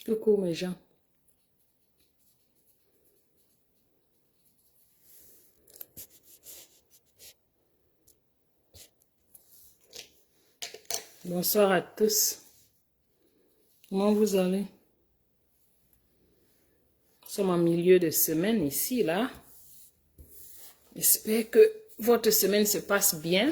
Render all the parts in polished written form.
Coucou mes gens. Bonsoir à tous. Comment vous allez? Nous sommes en milieu de semaine ici, là. J'espère que votre semaine se passe bien.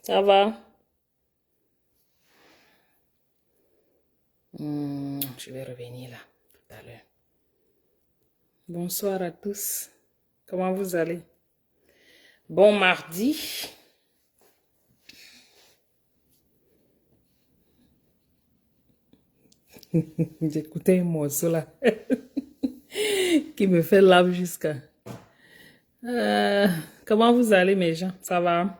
Ça va? Je vais revenir là tout à l'heure. Bonsoir à tous. Comment vous allez? Bon mardi. J'écoutais un morceau là qui me fait l'âme jusqu'à... comment vous allez mes gens? Ça va?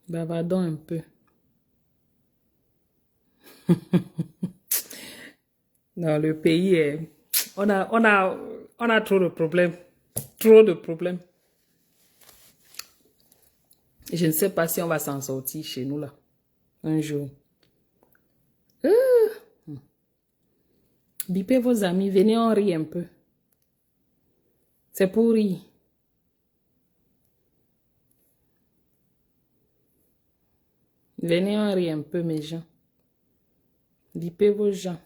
Bavardons un peu. Non, le pays est... On a trop de problèmes. Trop de problèmes. Et je ne sais pas si on va s'en sortir chez nous, là. Un jour. Bipez vos amis. Venez, on rit un peu. C'est pour rire. Venez, on rit un peu, mes gens. Bipez vos gens.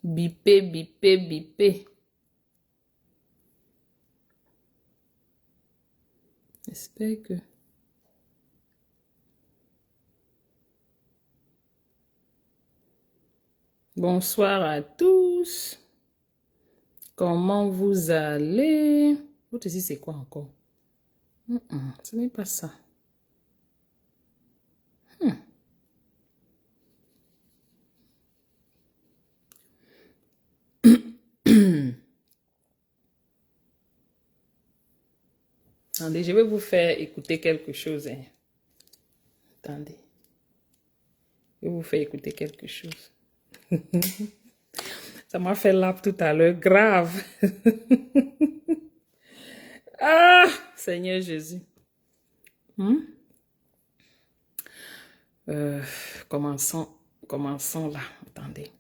Bipez, bipez, bipez. J'espère que... Bonsoir à tous. Comment vous allez? L'autre ici, c'est quoi encore? Ce n'est pas ça. Attendez, je vais vous faire écouter quelque chose. Hein. Attendez. Je vais vous faire écouter quelque chose. Ça m'a fait l'âme tout à l'heure. Grave. Ah, Seigneur Jésus. Commençons là. Attendez.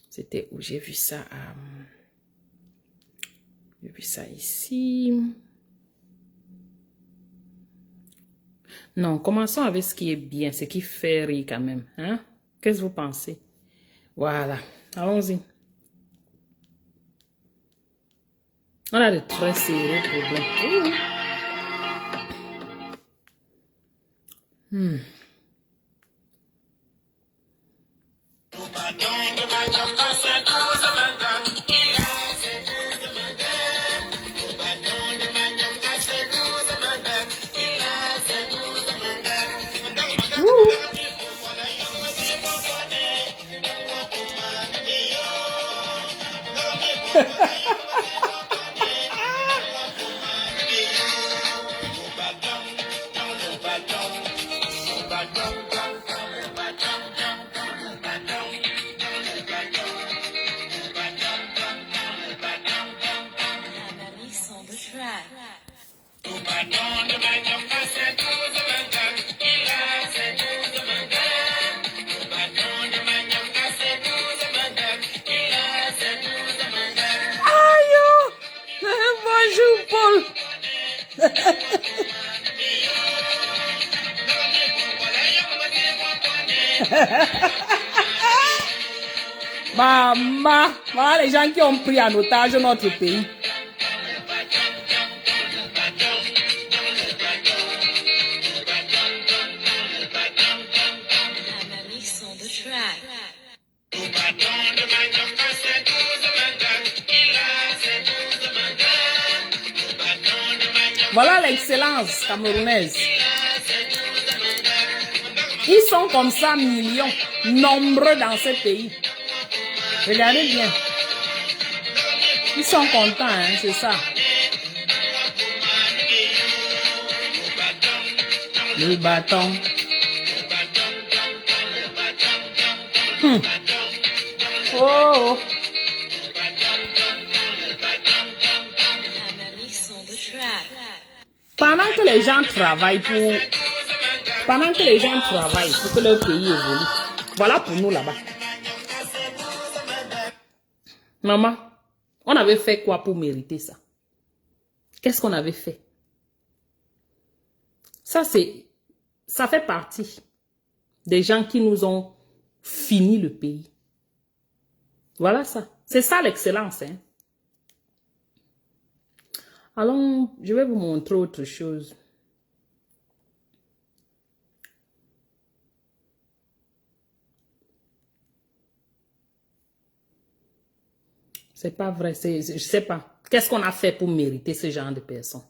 C'était où j'ai vu ça. J'ai vu ça ici. Non, commençons avec ce qui est bien, ce qui fait rire quand même. Hein? Qu'est-ce que vous pensez? Voilà. Allons-y. On a de très sérieux problèmes. Bonjour Paul. Maman, voilà les gens qui ont pris en otage notre pays. Voilà l'excellence camerounaise. Ils sont comme ça millions, nombreux dans ce pays. Regardez bien. Ils sont contents, hein, c'est ça. Le bâton. Oh. Pendant que les gens travaillent pour que leur pays évolue. Voilà pour nous là-bas. Maman, on avait fait quoi pour mériter ça? Qu'est-ce qu'on avait fait? Ça fait partie des gens qui nous ont fini le pays. Voilà ça. C'est ça l'excellence. Hein? Alors, je vais vous montrer autre chose. C'est pas vrai. Je sais pas. Qu'est-ce qu'on a fait pour mériter ce genre de personnes?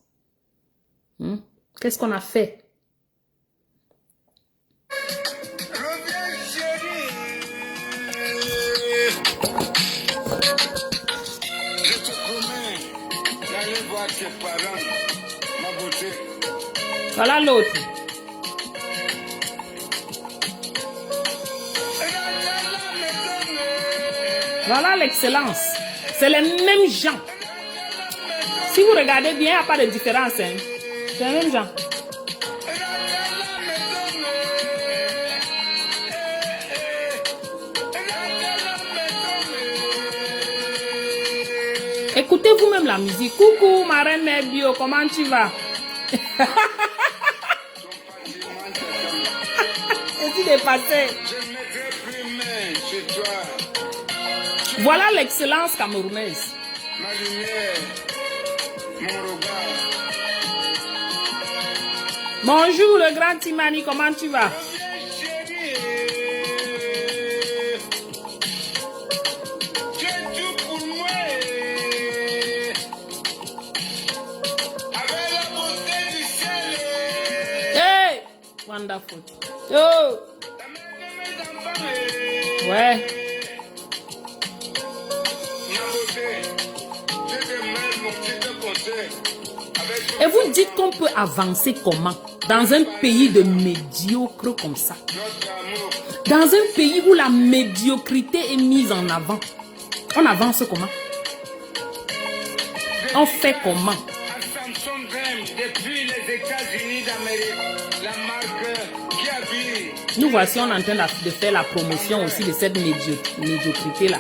Qu'est-ce qu'on a fait? Voilà l'autre. Voilà l'excellence. C'est les mêmes gens. Si vous regardez bien, il n'y a pas de différence. Hein? C'est les mêmes gens. Écoutez vous-même la musique. Coucou, ma reine mère bio, comment tu vas? C'est dépassé. Voilà l'excellence camerounaise. Ma lumière, mon regard. Bonjour le grand Timani, comment tu vas? Hey, wonderful. Oh. Ouais. Et vous dites qu'on peut avancer comment? Dans un pays de médiocre comme ça. Dans un pays où la médiocrité est mise en avant. On avance comment? On fait comment? Nous voici, on est en train de faire la promotion aussi de cette médiocrité-là.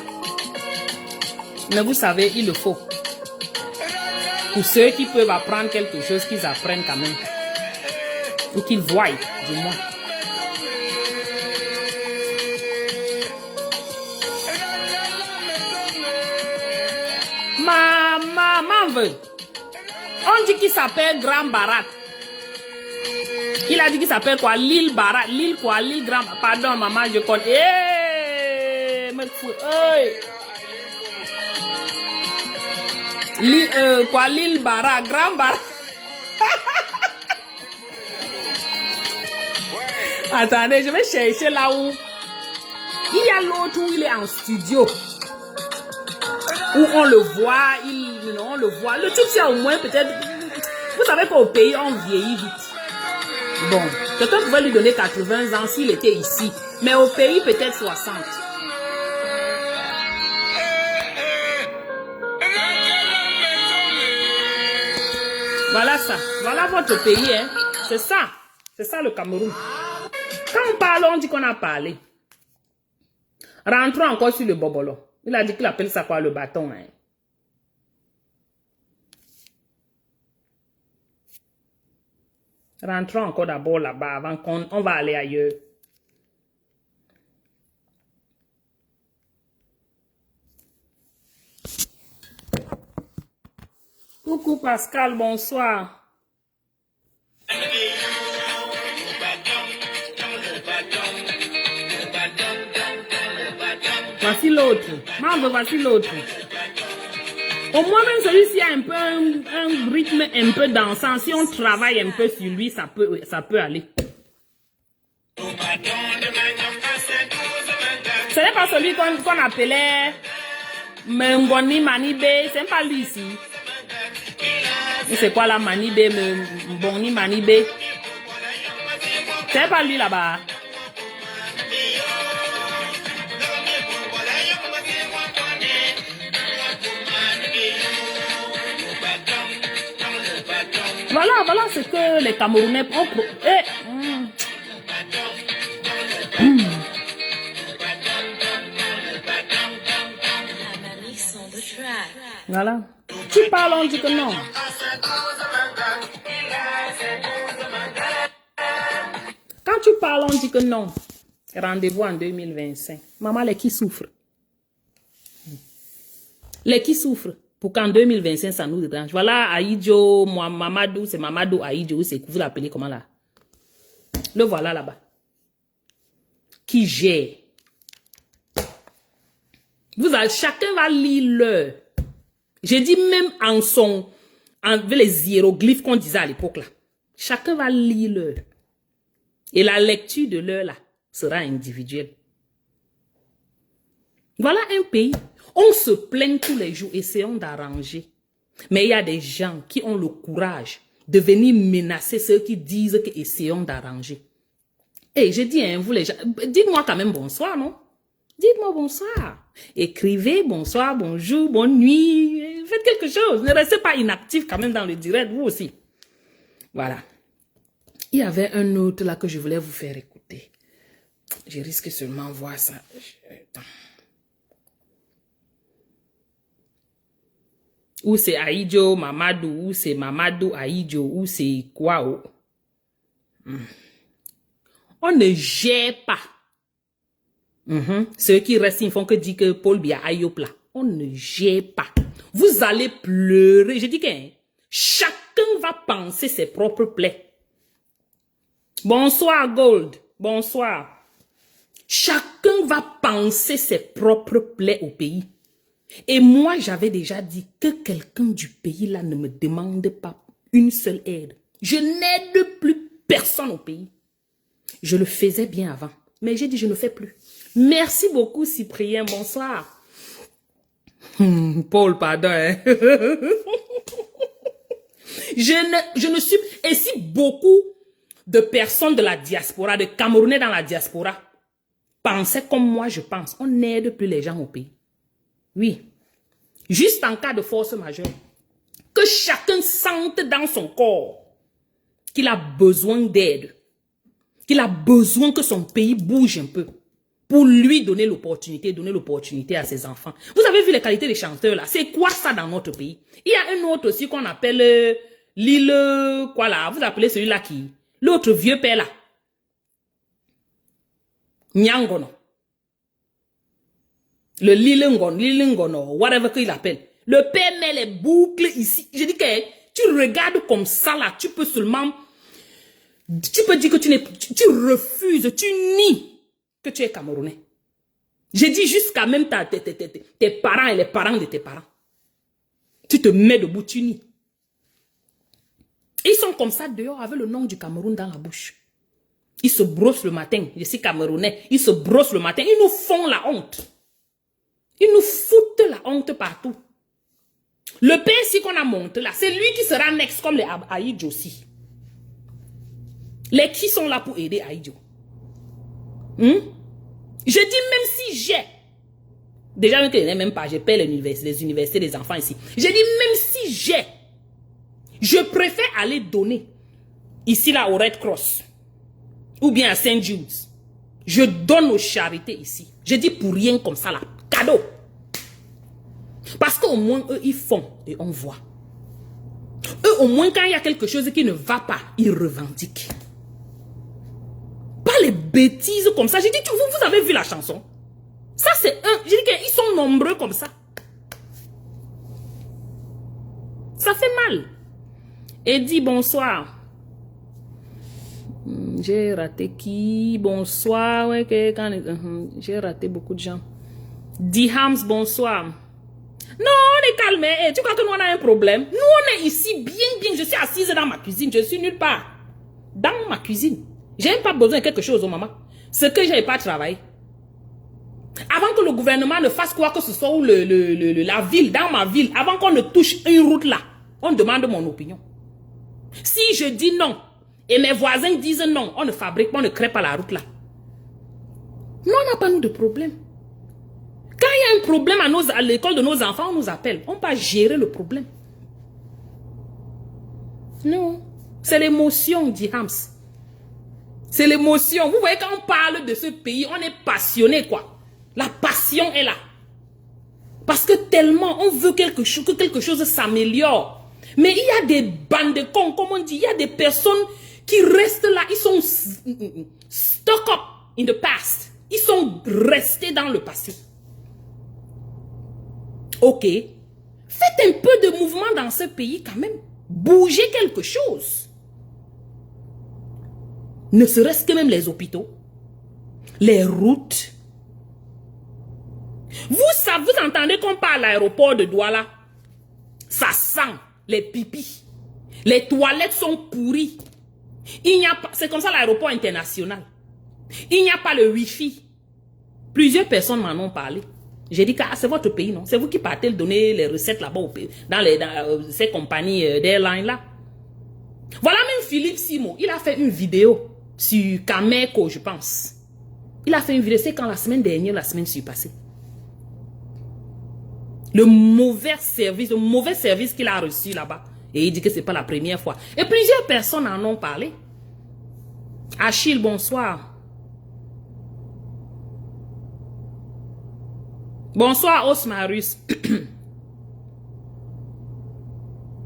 Mais vous savez, il le faut. Pour ceux qui peuvent apprendre quelque chose, qu'ils apprennent quand même. Ou qu'ils voient, du moins. Maman veut. On dit qu'il s'appelle Grand Barat. Il a dit qu'il s'appelle quoi? L'île Barat. L'île quoi? L'île Grand... Pardon, maman, je connais. Hey, l'île Barat. Grand Barat. Attendez, je vais chercher là où... Il y a l'autre où il est en studio. Où on le voit, on le voit. Le type, c'est au moins peut-être... Vous savez qu'au pays, on vieillit vite. Bon, quelqu'un pouvait lui donner 80 ans s'il était ici. Mais au pays, peut-être 60. Voilà ça. Voilà votre pays. Hein. C'est ça. C'est ça le Cameroun. Quand on parle, on dit qu'on a parlé. Rentrons encore sur le bobolo. Il a dit qu'il appelle ça quoi le bâton. Hein. Rentrons encore d'abord là-bas avant qu'on va aller ailleurs. Coucou Pascal, bonsoir. Voici l'autre. Maman, voici l'autre. Au moins, même celui-ci a un peu un rythme un peu dansant. Si on travaille un peu sur lui, ça peut aller. Ce n'est pas celui qu'on appelait Mengoni Manibé. C'est pas lui ici. C'est quoi la Manibé, Mboni Manibé? C'est pas lui là-bas. Voilà ce que les Camerounais ont Voilà. Tu parles, on dit que non. Quand tu parles, on dit que non. Rendez-vous en 2025. Maman, les qui souffrent. Les qui souffrent. Pour qu'en 2025, ça nous dérange. Voilà, Aïdjo, moi, Mamadou, c'est Mamadou Aïdjo, c'est vous l'appelez comment là? Le voilà là-bas. Qui gère. Chacun va lire le. J'ai dit même avec les hiéroglyphes qu'on disait à l'époque là. Chacun va lire le. Et la lecture de l'heure là sera individuelle. Voilà un pays. On se plaint tous les jours, essayons d'arranger. Mais il y a des gens qui ont le courage de venir menacer ceux qui disent que essayons d'arranger. Et je dis, hein, vous les gens, dites-moi quand même bonsoir, non? Dites-moi bonsoir. Écrivez bonsoir, bonjour, bonne nuit. Faites quelque chose. Ne restez pas inactif quand même dans le direct, vous aussi. Voilà. Il y avait un autre là que je voulais vous faire écouter. Je risque seulement de voir ça. Attends. Ou c'est Aïdjo, Mamadou, ou c'est Mamadou, Aïdjo, ou c'est quoi? Oh. On ne gère pas. Ceux qui restent, ils font que dire que Paul Biya Ayop là. On ne gère pas. Vous allez pleurer. Je dis que chacun va penser ses propres plaies. Bonsoir Gold. Bonsoir. Chacun va penser ses propres plaies au pays. Et moi, j'avais déjà dit que quelqu'un du pays là ne me demande pas une seule aide. Je n'aide plus personne au pays. Je le faisais bien avant. Mais j'ai dit, je ne fais plus. Merci beaucoup, Cyprien. Bonsoir. Paul, pardon. Hein? je ne suis... Et si beaucoup de personnes de la diaspora, de Camerounais dans la diaspora, pensaient comme moi, je pense, on n'aide plus les gens au pays. Oui. Juste en cas de force majeure. Que chacun sente dans son corps qu'il a besoin d'aide. Qu'il a besoin que son pays bouge un peu. Pour lui donner l'opportunité à ses enfants. Vous avez vu les qualités des chanteurs là? C'est quoi ça dans notre pays? Il y a un autre aussi qu'on appelle l'île, quoi là? Vous appelez celui-là qui? L'autre vieux père là. Nyangono. Le Lilingono, whatever qu'il appelle. Le père met les boucles ici. Je dis que tu regardes comme ça là, tu peux seulement... Tu peux dire que tu refuses, tu nies que tu es Camerounais. J'ai dit jusqu'à même tes parents et les parents de tes parents. Tu te mets debout, tu nies. Ils sont comme ça dehors avec le nom du Cameroun dans la bouche. Ils se brossent le matin. Je suis Camerounais. Ils se brossent le matin. Ils nous font la honte. Ils nous foutent la honte partout. Le père ici qu'on a monté là, c'est lui qui sera next comme les Aïdjo aussi. Les qui sont là pour aider Aïdjo. Je dis même si j'ai. Déjà, même pas, je paie les universités des enfants ici. Je dis même si j'ai. Je préfère aller donner ici là au Red Cross. Ou bien à Saint Jude's. Je donne aux charités ici. Je dis pour rien comme ça là. Cadeau. Parce qu'au moins, eux, ils font et on voit. Eux, au moins, quand il y a quelque chose qui ne va pas, ils revendiquent. Pas les bêtises comme ça. J'ai dit, vous avez vu la chanson? Ça, c'est un... J'ai dit qu'ils sont nombreux comme ça. Ça fait mal. Et dit bonsoir. J'ai raté qui? Bonsoir. Ouais, j'ai raté beaucoup de gens. Dihams, bonsoir. Non, on est calme. Tu crois que nous, on a un problème? Nous, on est ici bien. Je suis assise dans ma cuisine. Je suis nulle part. Dans ma cuisine. J'ai même pas besoin de quelque chose, maman. Ce que j'ai pas travaillé. Avant que le gouvernement ne fasse quoi que ce soit, ou la ville, dans ma ville, avant qu'on ne touche une route là, on demande mon opinion. Si je dis non, Et mes voisins disent non, on ne fabrique pas, on ne crée pas la route là. Non, on n'a pas nous de problème. Quand il y a un problème à l'école de nos enfants, on nous appelle. On va gérer le problème. Non, c'est l'émotion, dit Hams. C'est l'émotion. Vous voyez, quand on parle de ce pays, on est passionné, quoi. La passion est là. Parce que tellement on veut que quelque chose s'améliore. Mais il y a des bandes de cons, comme on dit. Il y a des personnes qui restent là. Ils sont stuck up in the past. Ils sont restés dans le passé. Ok. Faites un peu de mouvement dans ce pays quand même. Bougez quelque chose. Ne serait-ce que même les hôpitaux, les routes. Vous entendez qu'on parle à l'aéroport de Douala. Ça sent les pipis. Les toilettes sont pourries. C'est comme ça l'aéroport international. Il n'y a pas le Wi-Fi. Plusieurs personnes m'en ont parlé. J'ai dit que c'est votre pays, non? C'est vous qui partez donner les recettes là-bas dans ces compagnies d'airlines là. Voilà même Philippe Simo. Il a fait une vidéo sur Cameco, je pense. Il a fait une vidéo, c'est quand la semaine dernière, la semaine passée. Le mauvais service qu'il a reçu là-bas. Et il dit que ce n'est pas la première fois. Et plusieurs personnes en ont parlé. Achille, bonsoir. Bonsoir, Osmarus.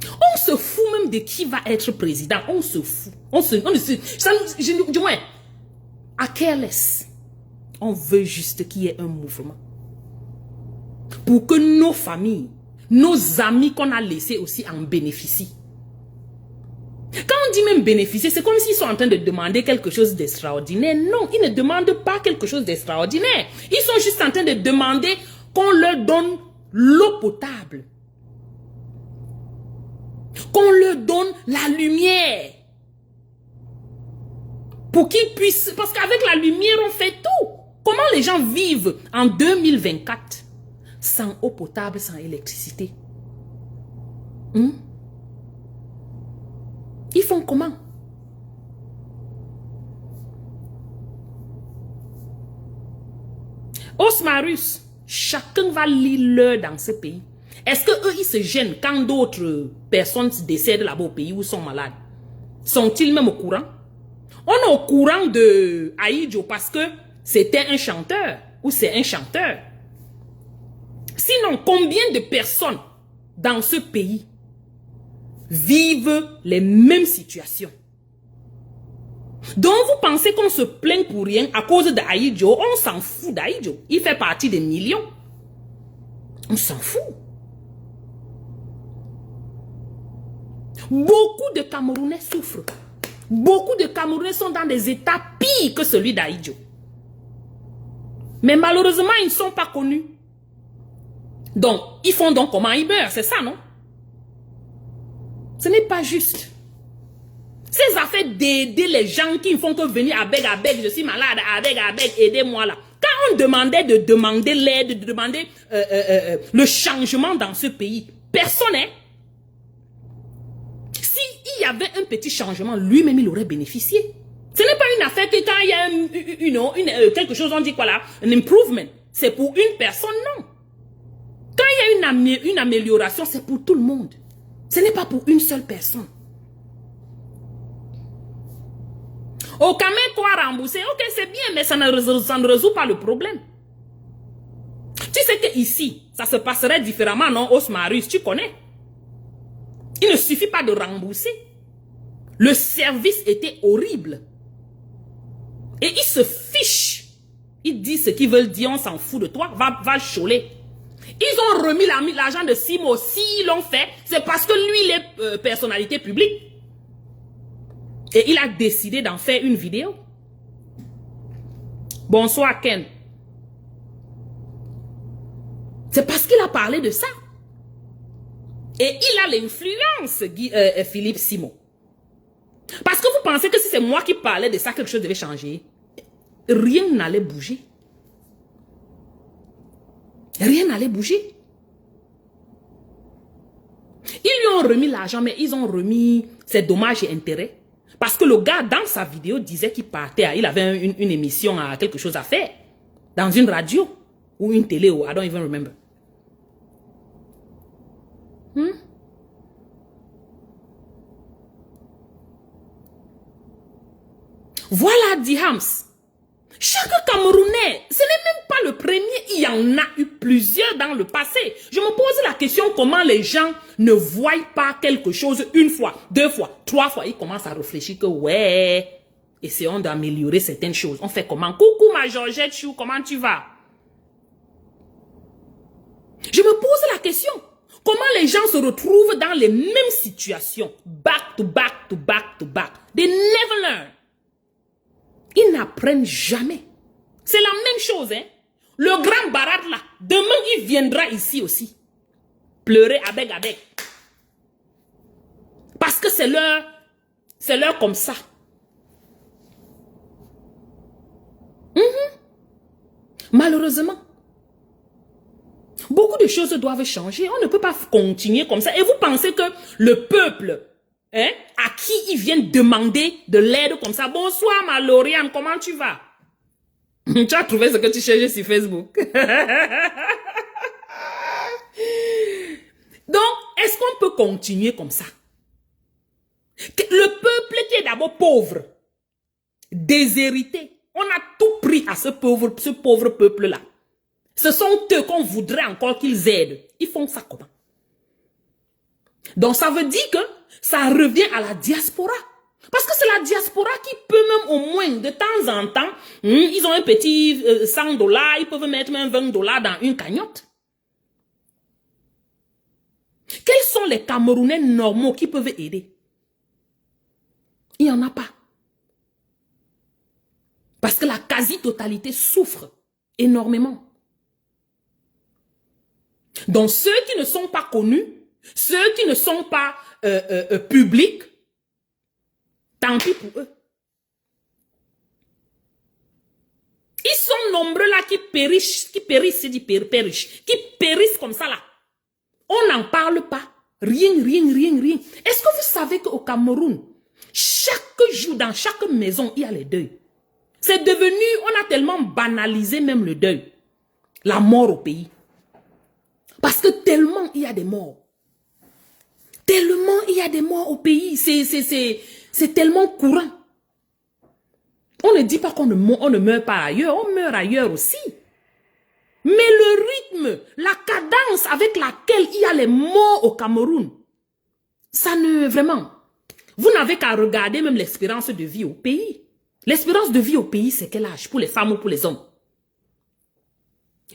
On se fout même de qui va être président. On se fout. Du moins, à careless. On veut juste qu'il y ait un mouvement. Pour que nos familles, nos amis qu'on a laissés aussi en bénéficient. Quand on dit même bénéficier, c'est comme s'ils sont en train de demander quelque chose d'extraordinaire. Non, ils ne demandent pas quelque chose d'extraordinaire. Ils sont juste en train de demander qu'on leur donne l'eau potable. Qu'on leur donne la lumière. Pour qu'ils puissent... Parce qu'avec la lumière, on fait tout. Comment les gens vivent en 2024 sans eau potable, sans électricité? Ils font comment? Osmarus, chacun va lire l'heure dans ce pays. Est-ce que eux ils se gênent quand d'autres personnes décèdent là-bas au pays ou sont malades? Sont-ils même au courant? On est au courant de Aïdjo parce que c'était un chanteur ou c'est un chanteur. Sinon, combien de personnes dans ce pays vivent les mêmes situations? Donc, vous pensez qu'on se plaint pour rien à cause d'Aïdjo? On s'en fout d'Aïdjo. Il fait partie des millions. On s'en fout. Beaucoup de Camerounais souffrent. Beaucoup de Camerounais sont dans des états pires que celui d'Aïdjo. Mais malheureusement, ils ne sont pas connus. Donc, ils font donc comment ils meurent, c'est ça, non? Ce n'est pas juste. Ces affaires d'aider les gens qui font que venir avec, je suis malade, avec, aidez-moi là. Quand on demandait de demander l'aide, de demander le changement dans ce pays, personne, hein? S'il y avait un petit changement, lui-même, il aurait bénéficié. Ce n'est pas une affaire que quand il y a quelque chose, on dit quoi là, un improvement. C'est pour une personne, non. Quand il y a une amélioration, c'est pour tout le monde. Ce n'est pas pour une seule personne. Au Cameroun, quoi rembourser? Ok, c'est bien, mais ça ne résout pas le problème. Tu sais qu'ici, ça se passerait différemment, non, Osmarus, tu connais? Il ne suffit pas de rembourser. Le service était horrible. Et ils se fichent. Ils disent ce qu'ils veulent dire, on s'en fout de toi, va choler. Ils ont remis l'argent de Simo. S'ils l'ont fait, c'est parce que lui, il est personnalité publique. Et il a décidé d'en faire une vidéo. Bonsoir, Ken. C'est parce qu'il a parlé de ça. Et il a l'influence, Philippe Simo. Parce que vous pensez que si c'est moi qui parlais de ça, quelque chose devait changer. Rien n'allait bouger. Rien n'allait bouger. Ils lui ont remis l'argent, mais ils ont remis ses dommages et intérêts. Parce que le gars, dans sa vidéo, disait qu'il partait, il avait une émission, quelque chose à faire. Dans une radio ou une télé, ou I don't even remember. Voilà, Dihams. Chaque Camerounais, ce n'est même pas le premier, il y en a eu plusieurs dans le passé. Je me pose la question comment les gens ne voient pas quelque chose une fois, deux fois, trois fois. Ils commencent à réfléchir que ouais, essayons d'améliorer certaines choses. On fait comment? Coucou ma Georgette Chou, comment tu vas? Je me pose la question. Comment les gens se retrouvent dans les mêmes situations? Back to back to back to back. They never learn. Ils n'apprennent jamais. C'est la même chose, hein. Le grand Barad là, demain il viendra ici aussi. Pleurer avec. Parce que c'est leur comme ça. Malheureusement. Beaucoup de choses doivent changer. On ne peut pas continuer comme ça. Et vous pensez que le peuple, hein, à qui ils viennent demander de l'aide comme ça. Bonsoir ma Lauriane, comment tu vas? Tu as trouvé ce que tu cherchais sur Facebook. Donc, est-ce qu'on peut continuer comme ça? Le peuple qui est d'abord pauvre, déshérité, on a tout pris à ce pauvre peuple-là. Ce sont eux qu'on voudrait encore qu'ils aident. Ils font ça comment? Donc ça veut dire que ça revient à la diaspora. Parce que c'est la diaspora qui peut même au moins de temps en temps, ils ont un petit $100, ils peuvent mettre même $20 dans une cagnotte. Quels sont les Camerounais normaux qui peuvent aider? Il n'y en a pas. Parce que la quasi-totalité souffre énormément. Donc ceux qui ne sont pas connus, ceux qui ne sont pas publics, tant pis pour eux. Ils sont nombreux là qui périssent comme ça là. On n'en parle pas. Rien. Est-ce que vous savez qu'au Cameroun, chaque jour, dans chaque maison, il y a les deuils? C'est devenu, on a tellement banalisé même le deuil. La mort au pays. Parce que tellement il y a des morts. Tellement il y a des morts au pays. C'est tellement courant. On ne dit pas qu'on ne meurt pas ailleurs. On meurt ailleurs aussi. Mais le rythme, la cadence avec laquelle il y a les morts au Cameroun, ça ne... Vraiment... Vous n'avez qu'à regarder même l'espérance de vie au pays. L'espérance de vie au pays, c'est quel âge? Pour les femmes ou pour les hommes?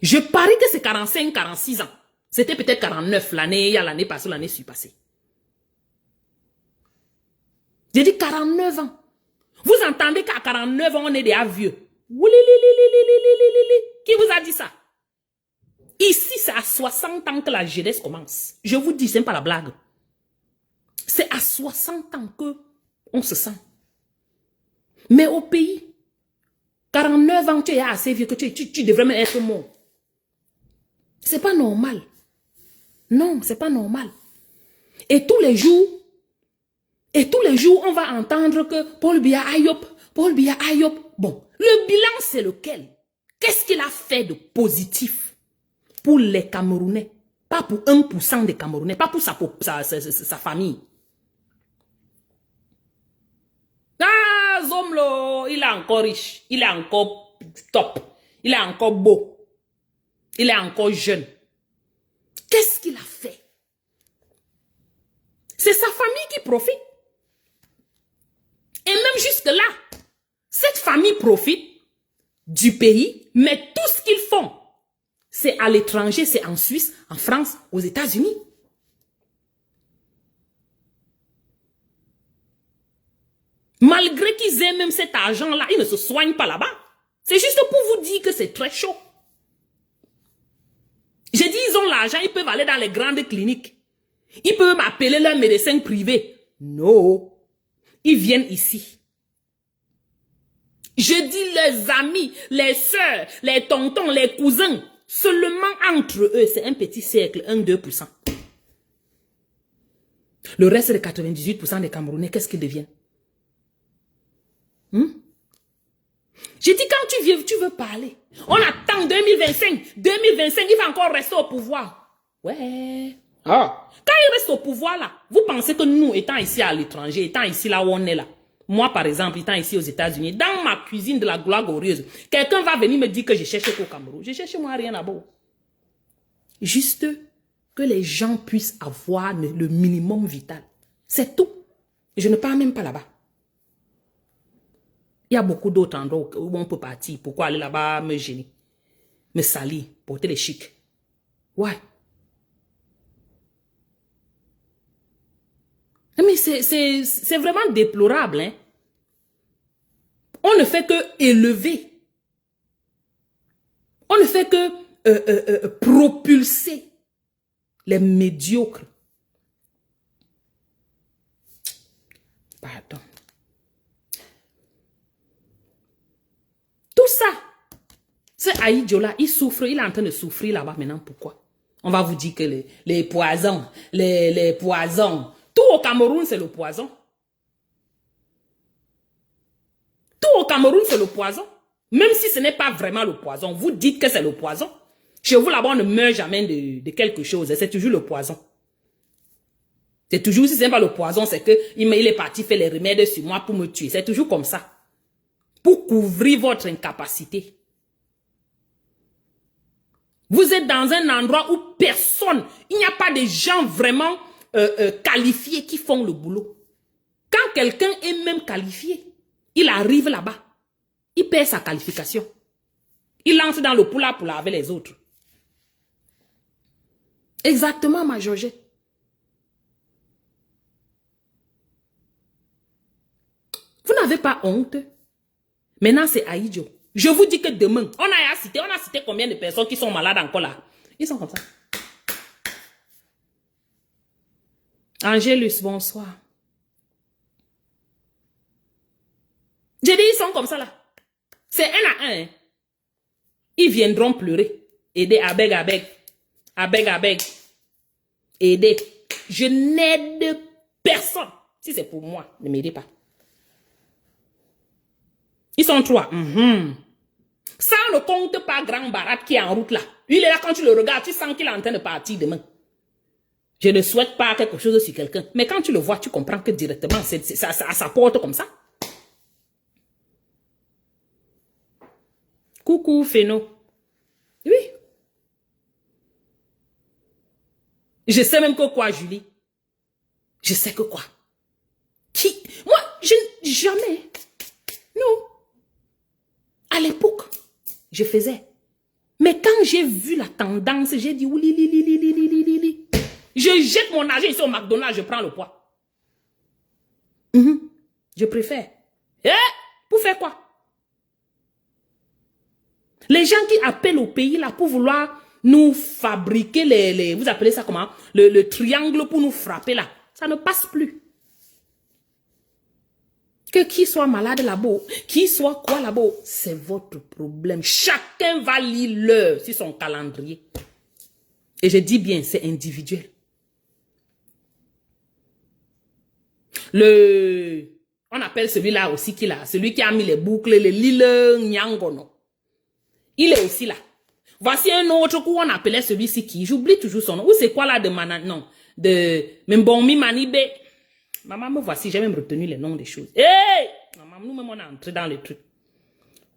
Je parie que c'est 45, 46 ans. C'était peut-être 49 l'année, il y a l'année passée, l'année surpassée. J'ai dit 49 ans. Vous entendez qu'à 49 ans, on est déjà vieux. Qui vous a dit ça? Ici, c'est à 60 ans que la jeunesse commence. Je vous dis, ce n'est pas la blague. C'est à 60 ans que on se sent. Mais au pays, 49 ans, tu es assez vieux que tu devrais même être mort. C'est pas normal. Non, c'est pas normal. Et tous les jours, on va entendre que Paul Biya Ayop. Bon, le bilan, c'est lequel? Qu'est-ce qu'il a fait de positif pour les Camerounais? Pas pour 1% des Camerounais, pas pour sa famille. Ah, Zomlo, il est encore riche, il est encore top, il est encore beau, il est encore jeune. Qu'est-ce qu'il a fait? C'est sa famille qui profite. Et même jusque-là, cette famille profite du pays, mais tout ce qu'ils font, c'est à l'étranger, c'est en Suisse, en France, aux États-Unis. Malgré qu'ils aient même cet argent-là, ils ne se soignent pas là-bas. C'est juste pour vous dire que c'est très chaud. J'ai dit, ils ont l'argent, ils peuvent aller dans les grandes cliniques. Ils peuvent m'appeler leur médecin privé. Non. Ils viennent ici. Je dis les amis, les sœurs, les tontons, les cousins. Seulement entre eux, c'est un petit cercle, 1-2%. Le reste de 98% des Camerounais, qu'est-ce qu'ils deviennent? J'ai dit, quand tu veux parler, on attend 2025. 2025, il va encore rester au pouvoir. Ouais. Ah. Quand il reste au pouvoir, là, vous pensez que nous, étant ici à l'étranger, étant ici là où on est là, moi, par exemple, étant ici aux États-Unis, dans ma cuisine de la gloire glorieuse, quelqu'un va venir me dire que je cherche au Cameroun. Je cherche moi rien là-bas. Juste que les gens puissent avoir le minimum vital. C'est tout. Je ne pars même pas là-bas. Il y a beaucoup d'autres endroits où on peut partir. Pourquoi aller là-bas me gêner, me salir, porter les chics? Ouais. Mais c'est vraiment déplorable. Hein? On ne fait que élever. On ne fait que propulser les médiocres. Pardon. Tout ça, ce Aïdjo-là, il souffre, il est en train de souffrir là-bas maintenant. Pourquoi? On va vous dire que les poisons, les poisons, tout au Cameroun, c'est le poison. Tout au Cameroun, c'est le poison. Même si ce n'est pas vraiment le poison, vous dites que c'est le poison. Chez vous, là-bas, on ne meurt jamais de quelque chose. C'est toujours le poison. C'est toujours, si ce n'est pas le poison, c'est qu'il est parti faire les remèdes sur moi pour me tuer. C'est toujours comme ça. Pour couvrir votre incapacité. Vous êtes dans un endroit où personne, il n'y a pas de gens vraiment qualifiés qui font le boulot. Quand quelqu'un est même qualifié, il arrive là-bas, il perd sa qualification. Il lance dans le poula avec les autres. Exactement, ma Georgette. Vous n'avez pas honte? Maintenant, c'est Aïdjo. Je vous dis que demain, on a cité combien de personnes qui sont malades encore là? Ils sont comme ça. Angélus, bonsoir. J'ai dit, ils sont comme ça là. C'est un à un. Hein. Ils viendront pleurer. Aider, abeg. Aider. Je n'aide personne. Si c'est pour moi, ne m'aidez pas. Ils sont trois. Ça ne compte pas Grand Barat qui est en route là. Lui, il est là, quand tu le regardes, tu sens qu'il est en train de partir demain. Je ne souhaite pas quelque chose sur quelqu'un. Mais quand tu le vois, tu comprends que directement, ça porte comme ça. Coucou, Féno. Oui. Je sais même que quoi, Julie? Je sais que quoi? Moi, jamais. Non. À l'époque, je faisais. Mais quand j'ai vu la tendance, j'ai dit oui. Je jette mon argent ici au McDonald's, je prends le poids. Je préfère. Pour faire quoi? Les gens qui appellent au pays là pour vouloir nous fabriquer vous appelez ça comment? Le triangle pour nous frapper là. Ça ne passe plus. Que qui soit malade là-bas, qui soit quoi là-bas, c'est votre problème. Chacun va lire l'heure sur son calendrier. Et je dis bien, c'est individuel. On appelle celui-là aussi celui qui a mis les boucles, le Lille Nyangono. Il est aussi là. Voici un autre coup, on appelait celui-ci qui, j'oublie toujours son nom. Ou c'est quoi là de non, de Mbonmi Manibe. Maman, me voici, j'ai même retenu les noms des choses. Hey! Maman, nous-mêmes, on est entré dans le truc.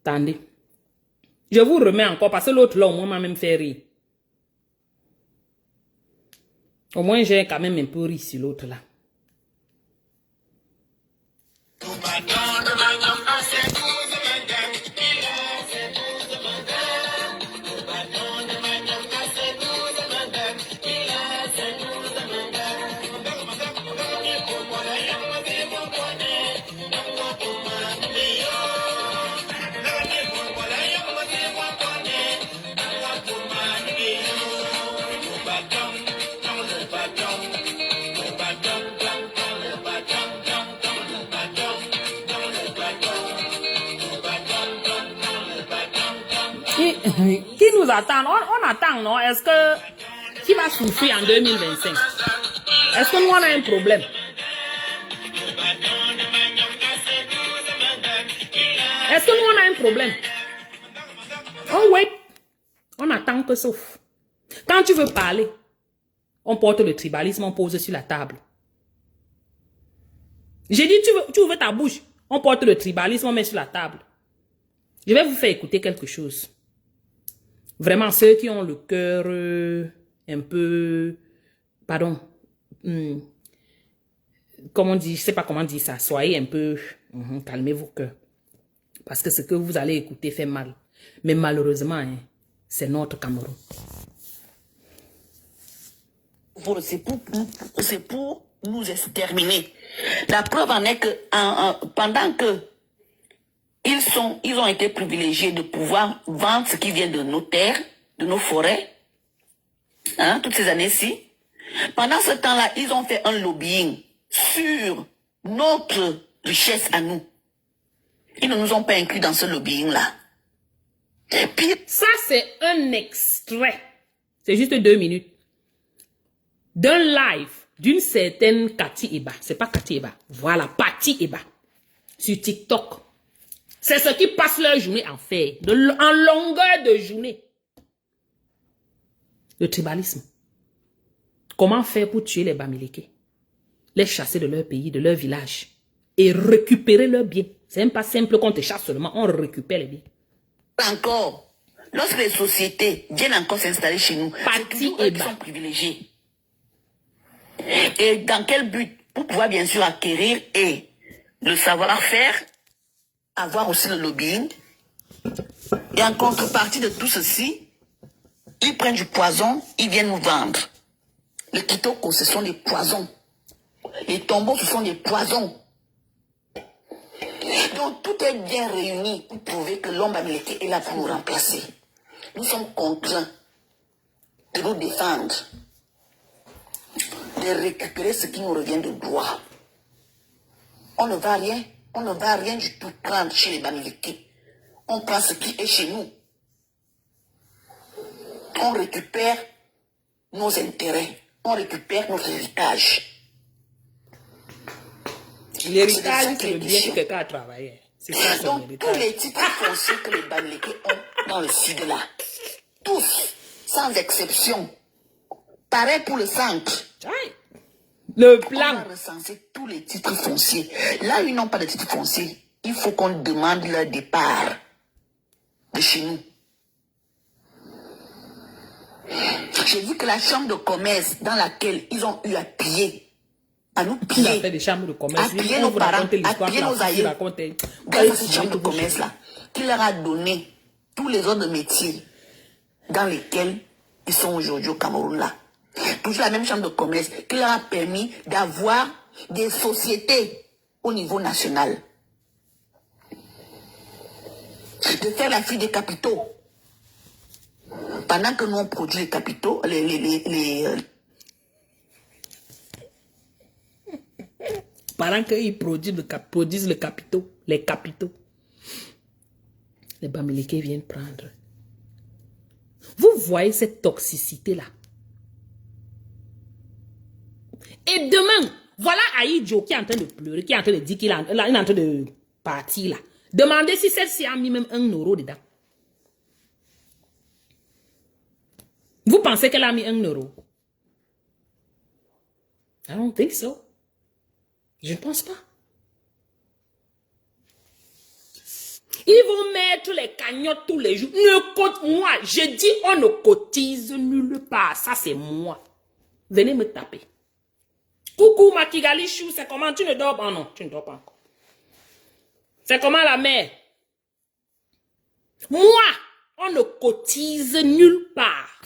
Attendez. Je vous remets encore, parce que l'autre là, au moins, m'a même fait rire. Au moins, j'ai quand même un peu ri sur l'autre là. Qui nous attend? On attend, non? Est-ce que... Qui va souffrir en 2025? Est-ce que nous, on a un problème? Parce que nous, on a un problème. Oh oui, on attend que sauf. Quand tu veux parler, on porte le tribalisme, on pose sur la table. J'ai dit, tu ouvres ta bouche, on porte le tribalisme, on met sur la table. Je vais vous faire écouter quelque chose. Vraiment, ceux qui ont le cœur un peu... Pardon. Comment on dit, je ne sais pas comment dire ça. Soyez un peu... calmez vos cœurs. Parce que ce que vous allez écouter fait mal. Mais malheureusement, hein, c'est notre Cameroun. C'est pour nous exterminer. La preuve en est que pendant que ils ont été privilégiés de pouvoir vendre ce qui vient de nos terres, de nos forêts, hein, toutes ces années-ci. Pendant ce temps-là, ils ont fait un lobbying sur notre richesse à nous. Ils ne nous ont pas inclus dans ce lobbying-là. Puis, ça, c'est un extrait. C'est juste 2 minutes. D'un live d'une certaine Cathy Eba. C'est pas Cathy Eba. Voilà, Patty Eba. Sur TikTok. C'est ce qui passe leur journée en faire. En longueur de journée. Le tribalisme. Comment faire pour tuer les Bamileke? Les chasser de leur pays, de leur village. Et récupérer leurs biens. C'est même pas simple qu'on te chasse seulement. On récupère les biens. Encore, lorsque les sociétés viennent encore s'installer chez nous, c'est toujours eux qui sont privilégiés. Et dans quel but? Pour pouvoir bien sûr acquérir et le savoir-faire, avoir aussi le lobbying. Et en contrepartie de tout ceci, ils prennent du poison, ils viennent nous vendre. Les kitoko, ce sont des poisons. Les tombeaux, ce sont des poisons. Donc tout est bien réuni pour prouver que l'homme américain est là pour nous remplacer. Nous sommes contraints de nous défendre, de récupérer ce qui nous revient de droit. On ne va rien du tout prendre chez les Bamileke. On prend ce qui est chez nous. On récupère nos intérêts, on récupère notre héritage. L'héritage, c'est le bien que quelqu'un a travaillé. C'est ça, son Donc, héritage. tous les titres fonciers que les Bamileke ont dans le sud-là, tous, sans exception, pareil pour le centre. Le On plan. a recensé tous les titres fonciers. Là où ils n'ont pas de titres fonciers, il faut qu'on demande leur départ de chez nous. J'ai vu que la chambre de commerce dans laquelle ils ont eu à piller, à nous Il a piller, fait des chambres de commerce. à piller nos parents, à piller nos aïeux, grâce à cette chambre de commerce-là, qui leur a donné tous les autres métiers dans lesquels ils sont aujourd'hui au Cameroun-là. Toujours la même chambre de commerce qui leur a permis d'avoir des sociétés au niveau national. De faire la fuite des capitaux. Pendant que nous on produit les capitaux, Pendant qu'ils produisent les capitaux, les Bamileke viennent prendre. Vous voyez cette toxicité-là. Et demain, voilà Aïdjo qui est en train de pleurer, qui est en train de dire qu'il est en train de partir là. Demandez si celle-ci a mis même 1 euro dedans. Vous pensez qu'elle a mis 1 euro? I don't think so. Je ne pense pas. Ils vont mettre les cagnottes tous les jours. Moi, je dis on ne cotise nulle part. Ça, c'est moi. Venez me taper. Coucou, ma Kigali Chou, c'est comment? Tu ne dors pas? Non, tu ne dors pas encore. C'est comment la mère? Moi, on ne cotise nulle part.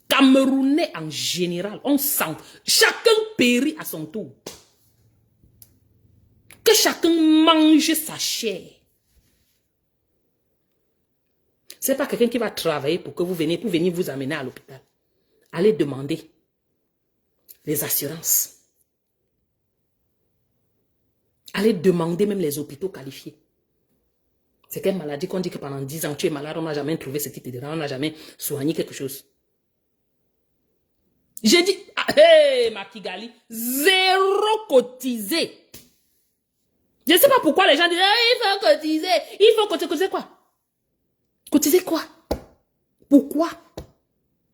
Camerounais en général, on sent. Chacun périt à son tour. Que chacun mange sa chair. C'est pas quelqu'un qui va travailler pour que vous veniez, pour venir vous amener à l'hôpital. Allez demander les assurances. Allez demander même les hôpitaux qualifiés. C'est quelle maladie qu'on dit que pendant 10 ans tu es malade, on n'a jamais trouvé ce qui te dérange, on n'a jamais soigné quelque chose. J'ai dit, hey, ma Kigali, 0 cotisé. Je ne sais pas pourquoi les gens disent, il faut cotiser. Il faut cotiser quoi? Cotiser quoi? Pourquoi?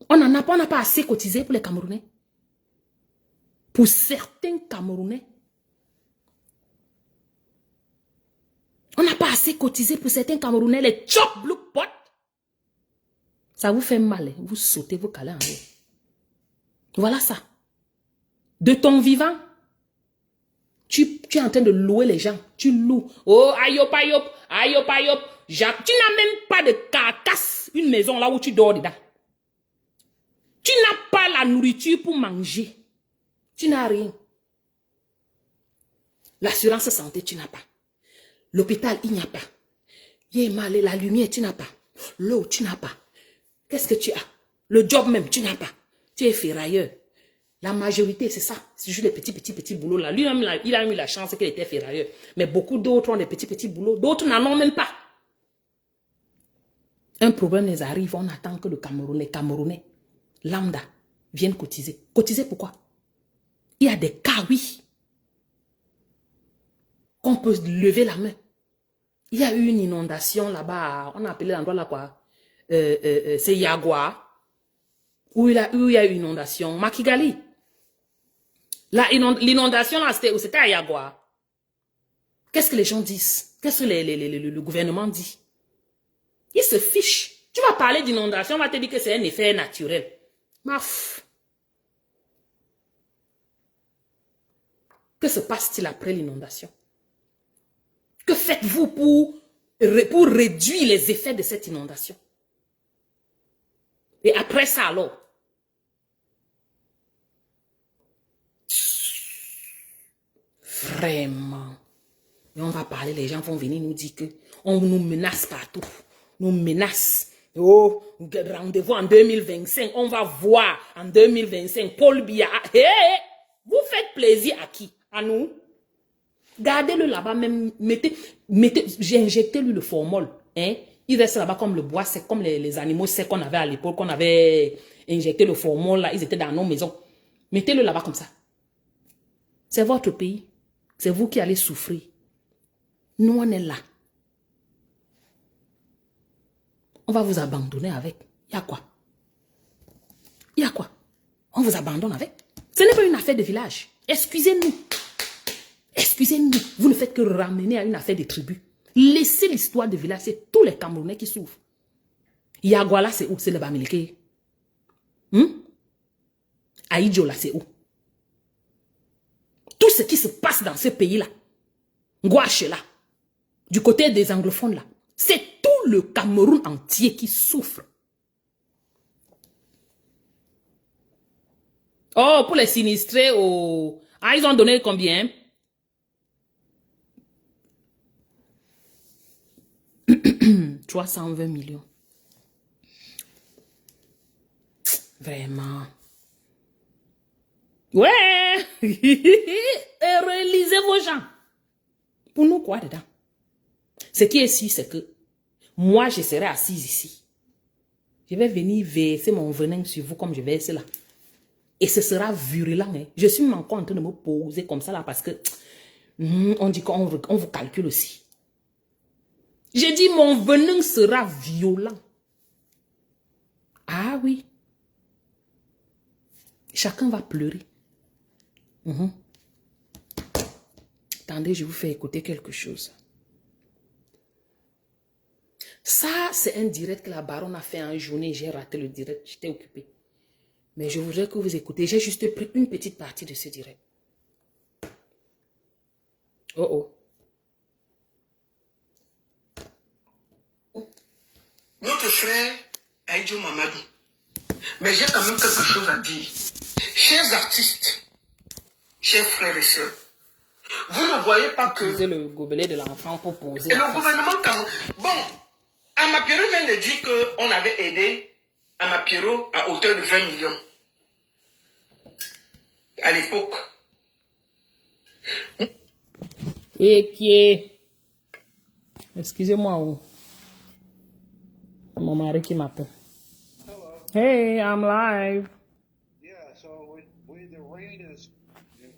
On n'a pas assez cotisé pour les Camerounais. Pour certains Camerounais. On n'a pas assez cotisé pour certains Camerounais. Les chop blue pot. Ça vous fait mal. Hein? Vous sautez, vous calez en haut. Voilà ça. De ton vivant, tu es en train de louer les gens. Tu loues. Oh, ayop, ayop, ayop, ayop. Tu n'as même pas de carcasse. Une maison là où tu dors dedans. Tu n'as pas la nourriture pour manger. Tu n'as rien. L'assurance santé, tu n'as pas. L'hôpital, il n'y a pas. La lumière, tu n'as pas. L'eau, tu n'as pas. Qu'est-ce que tu as? Le job même, tu n'as pas. Tu es ferrailleur. La majorité, c'est ça. C'est juste les petits boulots là. Lui-même, il a eu la chance qu'il était ferrailleur. Mais beaucoup d'autres ont des petits boulots. D'autres n'en ont même pas. Un problème les arrive, on attend que les Camerounais, lambda, viennent cotiser. Cotiser pourquoi? Il y a des cas, oui, qu'on peut lever la main. Il y a eu une inondation là-bas, on a appelé l'endroit là quoi? C'est Yagua, où il y a eu une inondation. Makigali. L'inondation là, c'était à Yagua. Qu'est-ce que les gens disent? Qu'est-ce que le gouvernement dit? Il se fiche. Tu vas parler d'inondation, on va te dire que c'est un effet naturel. Maf. Que se passe-t-il après l'inondation? Que faites-vous pour réduire les effets de cette inondation? Et après ça alors? Vraiment. Et on va parler, les gens vont venir nous dire que on nous menace partout. Nous menace. Oh, rendez-vous en 2025. On va voir en 2025 Paul Biya. Hey, vous faites plaisir à qui? À nous? Gardez-le là-bas, même j'ai injecté lui le formol. Hein? Il reste là-bas comme le bois, c'est comme les animaux secs qu'on avait à l'époque, qu'on avait injecté le formol là, ils étaient dans nos maisons. Mettez-le là-bas comme ça. C'est votre pays. C'est vous qui allez souffrir. Nous, on est là. On va vous abandonner avec. Il y a quoi? Il y a quoi? On vous abandonne avec? Ce n'est pas une affaire de village. Excusez-nous. Excusez-nous. Vous ne faites que ramener à une affaire de tribus. Laissez l'histoire de village. C'est tous les Camerounais qui souffrent. Yagua, c'est où? C'est le Bamileke. Aïdjo, là, c'est où? Tout ce qui se passe dans ce pays-là, Ngouache, là, du côté des anglophones, là, c'est tout le Cameroun entier qui souffre. Oh, pour les sinistrés, oh. Ah, ils ont donné combien? « 320 millions. Vraiment. Ouais. Réalisez vos gens. Pour nous, quoi dedans? Ce qui est sûr, c'est que moi, je serai assise ici. Je vais venir verser mon venin sur vous comme je verse là. Et ce sera virulent. Hein. Je suis encore en train de me poser comme ça là parce que on dit qu'on vous calcule aussi. J'ai dit mon venin sera violent. Ah oui. Chacun va pleurer. Attendez, je vous fais écouter quelque chose. Ça, c'est un direct que la baronne a fait en journée. J'ai raté le direct, j'étais occupée. Mais je voudrais que vous écoutez. J'ai juste pris une petite partie de ce direct. Oh oh. Notre frère Aïdjo Mamadou. Mais j'ai quand même quelque chose à dire. Chers artistes, chers frères et sœurs, vous ne voyez pas que... Utiliser le gobelet de l'enfant pour poser. Et le gouvernement... Bon, Amapiero vient de dire qu'on avait aidé Amapiero à hauteur de 20 millions. À l'époque. Et qui est... Excusez-moi. Oh. Mon mari qui m'appelle. Hey, I'm live. Yeah, so the rain is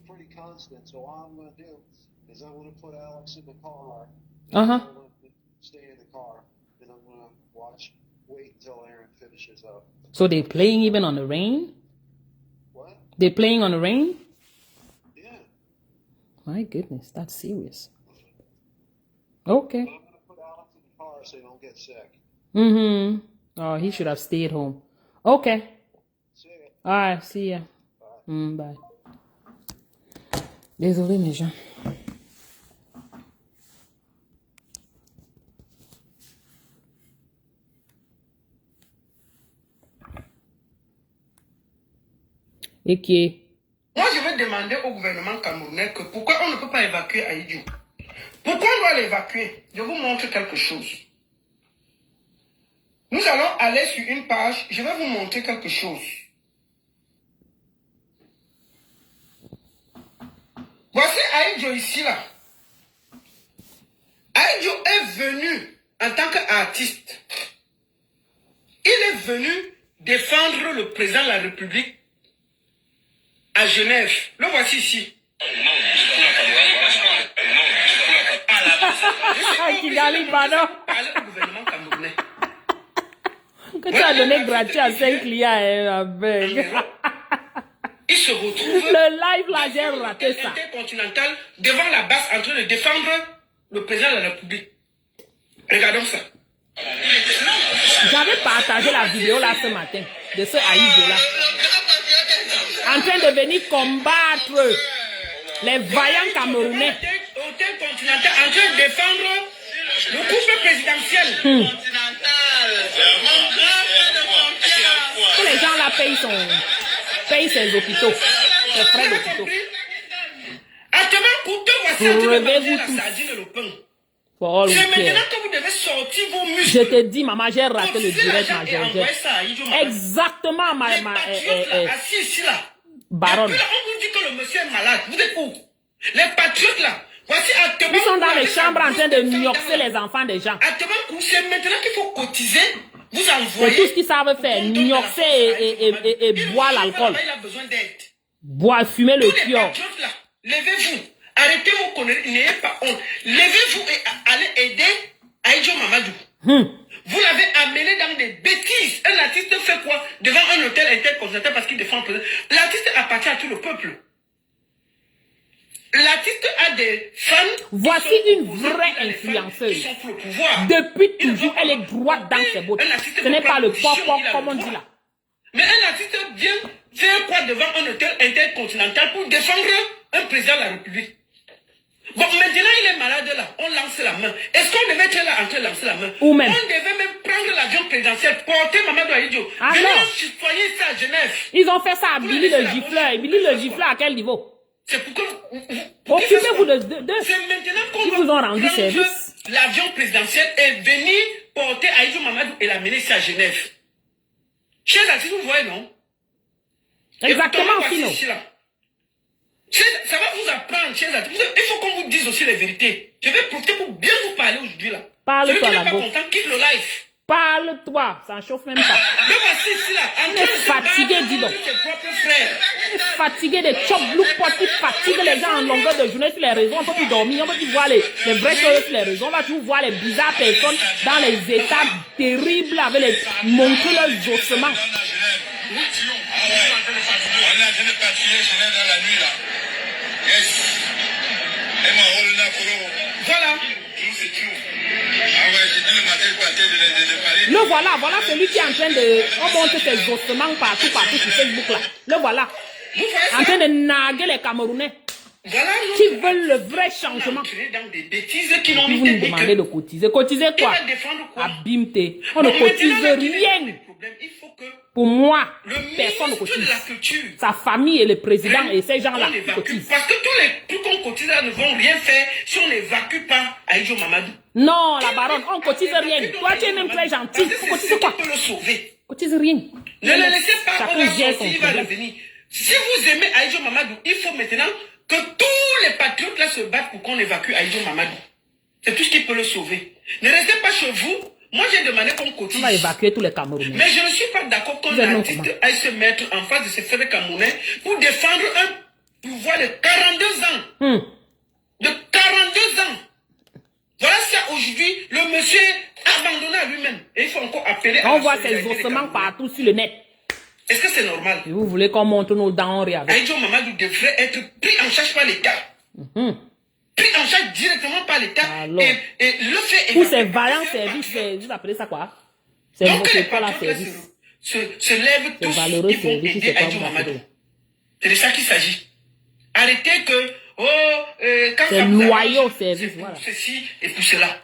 pretty constant, so all I'm going to do is I'm going to put Alex in the car. Uh-huh. I'm going to stay in the car, and I'm going to wait until Aaron finishes up. So they're playing even on the rain? What? They're playing on the rain? Yeah. My goodness, that's serious. Okay. I'm going to put Alex in the car so he don't get sick. Mm-hmm. Oh, he should have stayed home. Okay. See ya. All right, see ya. Bye. Désolé, mes gens. Et qui est? Moi, je vais demander au gouvernement camerounais que pourquoi on ne peut pas évacuer Aïdjou. Pourquoi on doit l'évacuer? Je vous montre quelque chose. Nous allons aller sur une page, je vais vous montrer quelque chose. Voici Aïdjou ici, là. Aïdjou est venu en tant qu'artiste. Il est venu défendre le président de la République à Genève. Le voici ici. Kigali, pardon. Au gouvernement camerounais. Que tu as donné gratuit à 5 clients, avec. Il se retrouve Le live là, j'ai raté ça. intercontinental devant la base en train de défendre le président de la République. Regardons ça. J'avais partagé la vidéo là ce matin de ce Aïdjou là. En train de venir combattre les vaillants Camerounais. Hôtel continental en train de défendre le couple présidentiel. Tous les gens là payent ses hôpitaux, ses frais d'hôpitaux. Actuellement, couteau, voici en train de Relevez-vous manger la tous. sardine et le pain. For all C'est we care. maintenant que vous devez sortir vos Je muscles. te dis, maman, j'ai raté le Cotiser direct, l'argent ma et envoyer Georgette. ça à Aïdjou Mamadou. Exactement, Les patriotes là, assis ici là. baronne. Et puis là, on vous dit que le monsieur est malade. Vous êtes où? Les patriotes là. Voici actuellement. Ils sont dans vous les avez chambres en train de dans gnoxer la- les enfants des gens. Actuellement, c'est maintenant qu'il faut cotiser. Vous C'est envoyez. tout ce qu'ils savent faire, gnoxer et boire l'alcool. Il a besoin d'aide. Boire, fumer le Tous les pion. patriotes là, levez-vous. Arrêtez vos conneries. N'ayez pas honte. Levez-vous et allez aider Aïdjou Mamadou. Vous l'avez amené dans des bêtises. Un artiste fait quoi devant un hôtel intercontinental parce qu'il défend le président? L'artiste appartient à tout le peuple. L'artiste a des fans. Voici qui sont une opposés, vraie il a des fans influenceuse. qui sont pour le pouvoir. Depuis toujours, elle est droite dans ses bottes. Ce n'est pas le pop-pop comme on dit là. Mais un artiste vient faire quoi devant un hôtel intercontinental pour défendre un président de la République? Bon, maintenant il est malade là, on lance la main. Est-ce qu'on devait être là en train de lancer la main? Ou même. On devait même prendre l'avion présidentiel, porter Mamadou Aïdjou. Ah venir non. citoyen ici à Genève. Ils ont fait ça à Billy le gifleur. Et Billy le gifleur à quel niveau? C'est pourquoi pour qu'ils Occupez-vous fassent de... C'est maintenant qu'on Ils va vous ont rendu prendre service. l'avion présidentiel et venir porter Aïdjou Mamadou et l'amener ici à Genève. Chers artistes, vous voyez, non? Exactement, Écoutez-moi, Fino. voici ici, là. Ça va vous apprendre, chers artistes. Il faut qu'on vous dise aussi les vérités. Je vais profiter pour bien vous parler aujourd'hui, là. Parle-toi, Celui qui n'est la pas go. content, quitte le live. Parle-toi, ça ne chauffe même pas. Le voici ici, là. En train de se fatigué, battre dis donc. contre ses propres frères. Fatigué de chop blue pot qui fatigue les gens en longueur de journée sur les réseaux. On peut plus dormir, on peut plus voir les vraies choses sur les réseaux. On va toujours voir les bizarres personnes dans les états terribles avec les montrer leurs ossements. On est en train de patrouiller Genève dans la nuit là. Yes. Et moi, on a Voilà. tout, c'est tout. Ah ouais, j'ai dit le matin, je partais de Paris. Le voilà celui qui est en train de... On montre ses ossements partout sur Facebook là. Le voilà. Vous voyez ça? En train de naguer les Camerounais Voilà. qui veulent le vrai changement. Entré dans des bêtises qui n'ont Puis ni vous nous tête ni demandez queue. de cotiser. Cotiser Il quoi? va défendre quoi? Abîme-t'es. On ne Donc, maintenant, cotise là, qu'il est dans rien. des problèmes, il faut que Pour moi, le personne ne ministre cotise. de la culture Sa famille et le président et ces gens-là on évacue. cotisent. Parce que tous les trucs qu'on cotise là ne vont rien faire si on n'évacue pas Aïdjou Mamadou. Non, la baronne, on cotise rien. Toi, tu es même très gentil. Parce que On c'est cotise ce quoi? qui peut le sauver. Cotise rien. Ne le laissez pas, on Chacun va gère son sortir, il va problème. revenir. Si vous aimez Aïdjou Mamadou, il faut maintenant que tous les patriotes là se battent pour qu'on évacue Aïdjou Mamadou. C'est tout ce qui peut le sauver. Ne restez pas chez vous. Moi, j'ai demandé qu'on On cotise. va évacuer tous les Camerounais. Mais je ne suis pas d'accord qu'un Vous êtes non artiste comment? aille se mettre en face de ses frères camerounais pour défendre un pouvoir de 42 ans. De Voilà ça aujourd'hui, le monsieur abandonné à lui-même. Et il faut encore appeler à On la voit ses solidarité des ossements Camerounais. partout sur le net. Est-ce que c'est normal? Et vous voulez qu'on monte nos dents en avec. Aïdjo Mamadou devrait être pris en charge par l'État. Pris en charge directement par l'État. Alors. Et le fait Pour ces vaillants services, vous appelez ça quoi? C'est donc que les pas la patriotes là service. se lèvent tous, valeureux ils vont services, aider c'est pas Aïdjo vous Mamadou. appelez. C'est de ça qu'il s'agit. Arrêtez que, quand C'est ça vous loyaux arrange, services, c'est pour voilà. ceci et pour cela.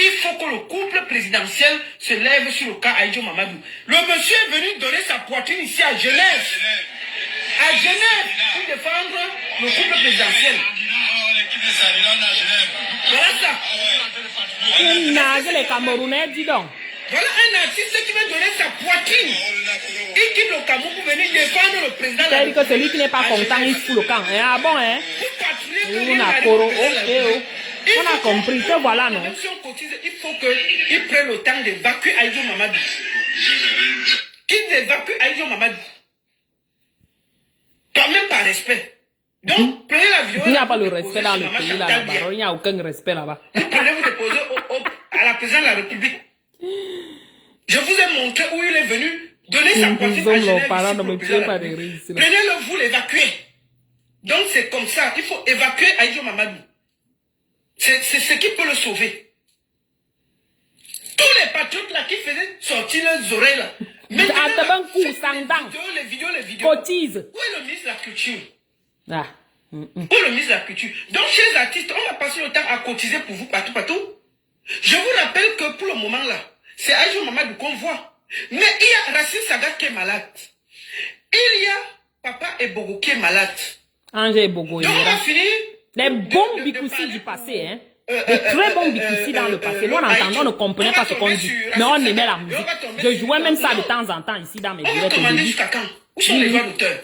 Il faut que le couple présidentiel se lève sur le cas Aïdjo Mamadou. Le monsieur est venu donner sa poitrine ici à Genève. À Genève, pour défendre le couple présidentiel. L'équipe de Sabilan à Genève. Voilà ça. Il nage les Camerounais, dis donc. Voilà un artiste qui veut donner sa poitrine. Il quitte le Cameroun pour venir défendre le président. C'est-à-dire que celui qui n'est pas content, il fout le camp. Ah bon, hein? On a coro, ok, on a compris, te voilà, non? Même si on cotise, il faut qu'il prenne le temps d'évacuer Aïdjo Mamadou. Qu'il évacue Aïdjo Mamadou. Quand même par respect. Donc, prenez l'avion. Il n'y a pas le respect dans le pays là-bas. Il n'y a aucun respect là-bas. Prenez vous déposer à la présidence de la République. Je vous ai montré où il est venu donner sa poitrine à Genève. Prenez-le, vous l'évacuez. Donc, c'est comme ça. Il faut évacuer Aïdjo Mamadou. C'est ce qui peut le sauver. Tous les patriotes là qui faisaient sortir leurs oreilles là. Les vidéos. Cotise. Où est le ministre de la Culture? Ah. Où est le ministre de la Culture? Donc, chers artistes, on va passer le temps à cotiser pour vous partout. Je vous rappelle que pour le moment là, c'est Aïdjo Mamadou qu'on voit. Mais il y a Racine Saga qui est malade. Il y a Papa Ebogo qui est malade. Angers Bogo. Donc, on va finir. Les bons bikoussi du passé, hein. Les très bons bikoussi dans le passé. Nous, en entendant, on ne comprenait pas ce qu'on dit. Mais on aimait la musique. Je jouais même ça de temps en temps ici dans mes On va directs. commander jusqu'à quand? Où sont les droits d'auteur?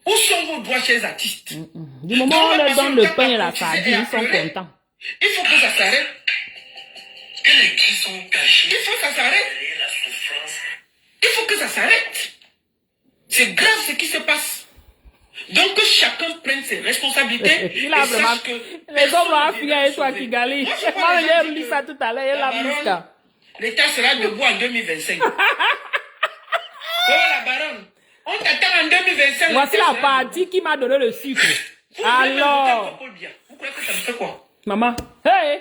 Où sont vos droits, chers artistes? Du moment où on leur donne le pain et la sardine, ils sont contents. Il faut que ça s'arrête. Que les cris sont cachés. Il faut que ça s'arrête. Derrière la souffrance. Il faut que ça s'arrête. C'est grave ce qui se passe. Donc que chacun prenne ses responsabilités. Il a et vraiment. sache que Les hommes vont personne finir ne et toi sauver. qui gagne. Moi, je vois Moi, les j'ai gens lu qui ça disent, tout à l'heure. Et la la baronne, musique. l'État sera debout en 2025. Oh la baronne, on t'attend en 2025. Voici la partie qui m'a donné le sucre. Alors. Vous croyez que ça me fait quoi? Maman. Hey!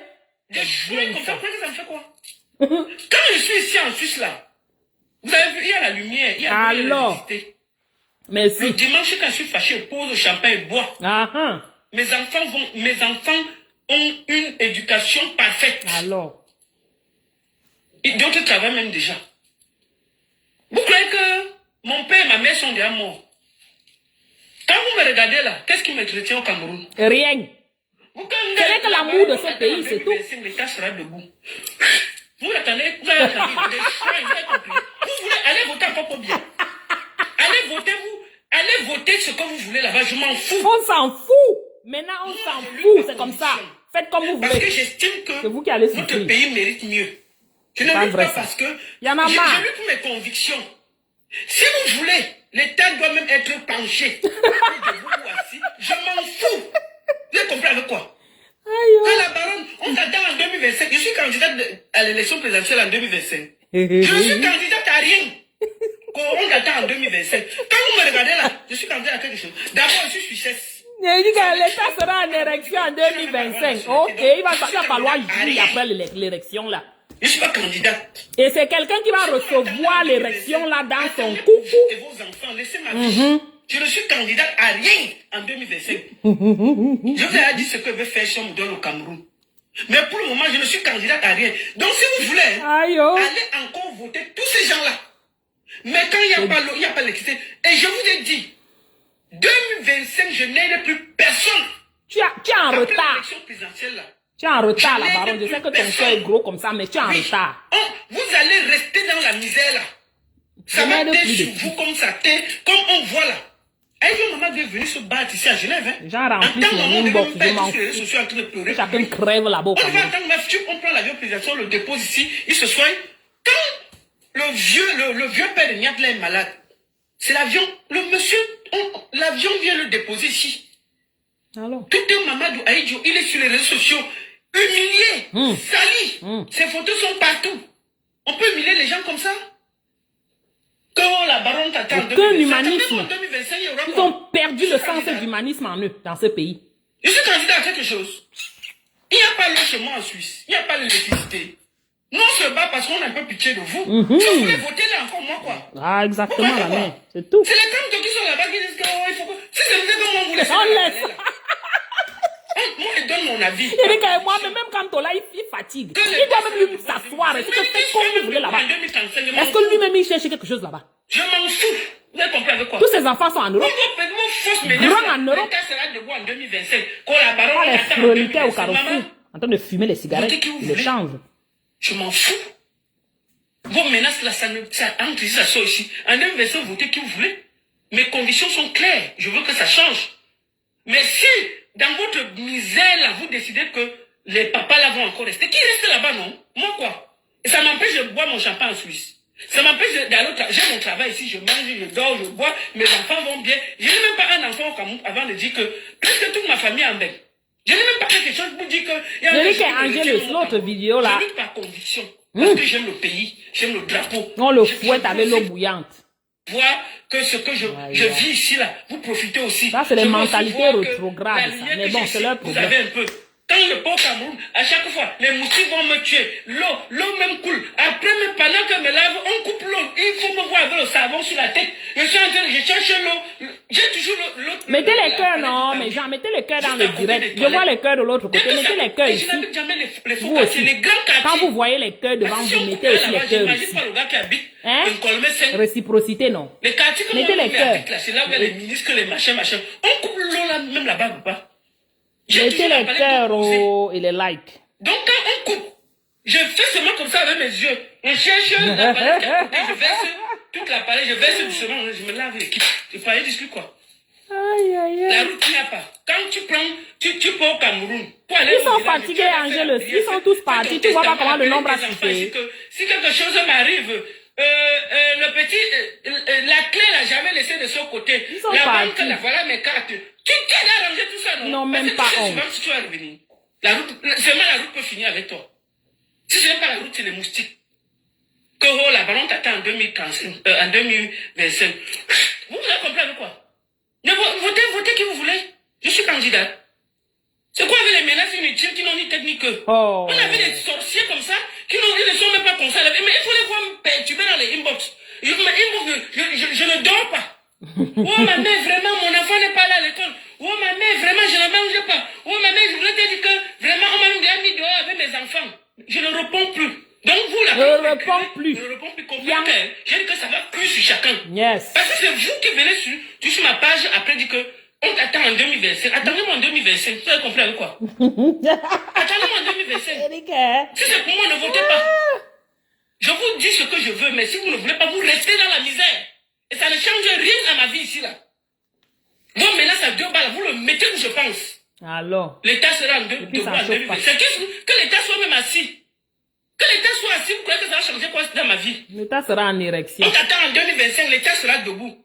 Je suis comme ça, vous croyez que ça me fait quoi? Quand je suis ici en Suisse là, vous avez vu, il y a la lumière, il y a Alors. l'électricité. Le Merci. dimanche, quand je suis fâché, je pose le champagne et bois. Ah ah. Mes enfants ont une éducation parfaite. Alors. Et d'autres travaillent même déjà. Vous croyez que mon père et ma mère sont déjà morts? Quand vous me regardez là, qu'est-ce qui me retient au Cameroun? Rien. Ce n'est que l'amour de ce pays, c'est tout. L'État sera debout. Vous attendez, vous allez attendre. Vous voulez aller voter encore pour bien. Allez voter, allez voter ce que vous voulez là-bas, je m'en fous. On s'en fout. Maintenant, on s'en fout. C'est comme ça. Faites comme vous Parce que voulez. j'estime que C'est vous qui allez notre souffrir. pays mérite mieux. Je ne Pas lutte vrai, pas ça. parce que Y en a je marre. lutte pour mes convictions. Si vous voulez, l'État doit même être penché. Debout ou assis, je m'en fous. Vous avez compris avec quoi? Aïe. À la baronne, on t'attend en 2025. Je suis candidate à l'élection présidentielle en 2025. Je ne suis candidate à rien. On t'attend en 2025. Quand vous me regardez là, je suis candidate à quelque chose. D'abord, je suis suissesse. Il dit que l'État sera en élection en 2025. Ok, il va falloir jouer après l'élection là. Je ne suis pas candidate. Et c'est quelqu'un qui va recevoir l'élection là dans son coucou. Et vos enfants, laissez ma vie. Je ne suis candidate à rien en 2025. Je vous ai dit ce que veut faire si on me donne au Cameroun. Mais pour le moment, je ne suis candidate à rien. Donc si vous voulez, Aïe. Oh. allez encore voter tous ces gens-là. Mais quand il n'y a pas l'eau, il n'y a pas l'électricité. Et je vous ai dit, 2025, je n'aide plus personne. Tu es en Après retard. l'élection présidentielle là. Tu es en retard, Je la n'aide baronne. Je plus sais que ton personne. cœur est gros comme ça, mais tu es en Oui. retard. Vous allez rester dans la misère là. Ça Je va n'aide être plus sur de vous comme ça, comme on voit là. Aïdjo Mamadou est venu se battre ici à Genève. Hein. J'en remplis En temps, mon on inbox, devait je même m'en pas être sur les réseaux fous. sociaux en train de pleurer. Chacun crève là-bas au On va Cameroun. attendre on prend l'avion présidentiel, on le dépose ici, il se soigne. Quand le vieux père de Niat là est malade, c'est l'avion, l'avion vient le déposer ici. Alors. Tout un Mamadou Aïdjo, il est sur les réseaux sociaux, humilié, sali. Ses photos sont partout. On peut humilier les gens comme ça? Quand la baronne t'attend en Aucun 2025, humanisme. en 2025, il y aura Ils quoi? ont perdu Je le suis sens candidat. d'humanisme en eux, dans ce pays. Je suis candidat à quelque chose. Il n'y a pas l'eau chez moi en Suisse. Il n'y a pas l'électricité. Nous, on se bat parce qu'on a un peu pitié de vous. Je voulais voter là encore, moi, quoi. Ah, exactement, Pourquoi la pas? mère. C'est tout. C'est les femmes qui sont là-bas qui disent que, oh, il faut que... Si c'est comme on voulait, c'est On la laisse. là. Moi, je donne mon avis. Il dit que moi, même quand Tola, il fatigue. Il doit même lui s'asseoir. Il fait comme vous voulez là-bas. Est-ce que lui-même, il cherche quelque chose là-bas? Je m'en fous. Vous avez compris avec quoi? Tous ses enfants sont en Europe. Grand en Europe. L'État sera debout en 2025. Quand la baronne Pas les attend en frelités au 2025. carrefour, Maman, en train de fumer les cigarettes. Votez qui vous Il les voulez. change. je m'en fous. Vos menaces là, ça entre ici, ça sort ici. En 2025, votez qui vous voulez. Mes conditions sont claires. Je veux que ça change. Mais si, dans votre misère là, vous décidez que les papas là vont encore rester, qui reste là-bas, non? Moi quoi? Et ça m'empêche de boire mon champagne en Suisse. Ça m'empêche d'aller au travail. J'ai mon travail ici, je mange, je dors, je bois, mes enfants vont bien. Je n'ai même pas un enfant au Cameroun avant de dire que presque toute ma famille est en bain. Je n'ai même pas quelque chose pour dire que... Je dis qu'Angélus, l'autre vidéo là, je lutte par conviction. Parce que j'aime le pays, j'aime le drapeau. on le Je- fouette je- avec l'eau bouillante. voir que ce que je vis ici là, vous profitez aussi. Ça, c'est les Je veux aussi mentalités voir que rétrogrades, la ça. lumière Mais que bon, j'ai c'est ici, leur vous problème. avez un peu. Quand le port Cameroun, à chaque fois, les moustiques vont me tuer. L'eau même coule. Après, même pendant que je me lave, on coupe l'eau. Il faut me voir avec le savon sur la tête. Je suis en train, je cherche l'eau. J'ai toujours l'eau. Mettez les cœurs, non, mais Jean, mettez les cœurs dans le direct. Je vois les cœurs de l'autre côté. Mettez les cœurs ici. Vous aussi. Les grands quartiers. Quand vous voyez les cœurs devant Si vous, on mettez coupe aussi là-bas, les cœurs j'imagine ici. pas le gars qui habite Hein? un Colomé 5. Réciprocité, non. Les quartiers que Mettez moi, les je cœurs. habite là, c'est là où il y a les ministres, les machins. On coupe l'eau là, même là-bas ou pas? J'ai Mettez toujours la les palette cœurs opposée. et les likes. Donc quand on coupe, je fais seulement comme ça avec mes yeux. Je cherche la palette qui est à côté, je verse toute la palette, je verse doucement, je me lave l'équipe. Je parlais discuter quoi. Aïe, aïe, La aïe. route n'y a pas. Quand tu prends, tu pars au Cameroun. Pour aller Ils sont au village, fatigués, tu vas faire Angèle. la prière, Ils sont tous fais partis. ton Tu vois pas testament, comment le appeler nombre a tes enfants chuté. ici que si quelque chose m'arrive, le petit, la clé là, j'avais laissé de ce côté. Ils sont La partis. banque là, voilà mes cartes. Tu t'aides à ranger tout ça, non? Non, Parce même que pas tu sais honte. souvent si tu vas revenir. La route, seulement la route peut finir avec toi. Si ce n'est pas la route, c'est les moustiques. Que oh, la ballon t'attend en 2025. Vous avez compris avec quoi? Votez qui vous voulez. Je suis candidat. C'est quoi avec les menaces inutiles qui n'ont ni technique que? Oh. On avait des sorciers comme ça qui ils ne sont même pas conscients. Mais il faut les voir me perturber dans les inbox. Je ne dors pas. Oh ma mère, vraiment, mon enfant n'est pas là à l'école. Oh ma mère, vraiment, je ne mange pas. Oh ma mère, je voulais te dire que vraiment, on m'a déjà mis dehors avec mes enfants. Je ne réponds plus. Donc vous, là, Je vous réponds écrivez, plus. Je ne réponds plus. Bien. Comprenez? J'ai dit que ça va plus sur chacun. Yes. Parce que c'est vous qui venez sur ma page après dire que on t'attend en 2025. Attendez-moi en 2025. Vous avez compris avec quoi? Attendez-moi en 2025. Eric, hein? Si c'est pour moi, ne votez pas. Je vous dis ce que je veux, mais si vous ne voulez pas, vous restez dans la misère. Et ça ne change rien à ma vie ici, là. Moi, maintenant, ça 2 balles. Vous le mettez où je pense. Alors. L'État sera en puis, ça chauffe 2025. pas. C'est que l'État soit même assis. Que l'État soit assis, vous croyez que ça va changer quoi dans ma vie? L'État sera en érection. On t'attend en 2025, l'État sera debout.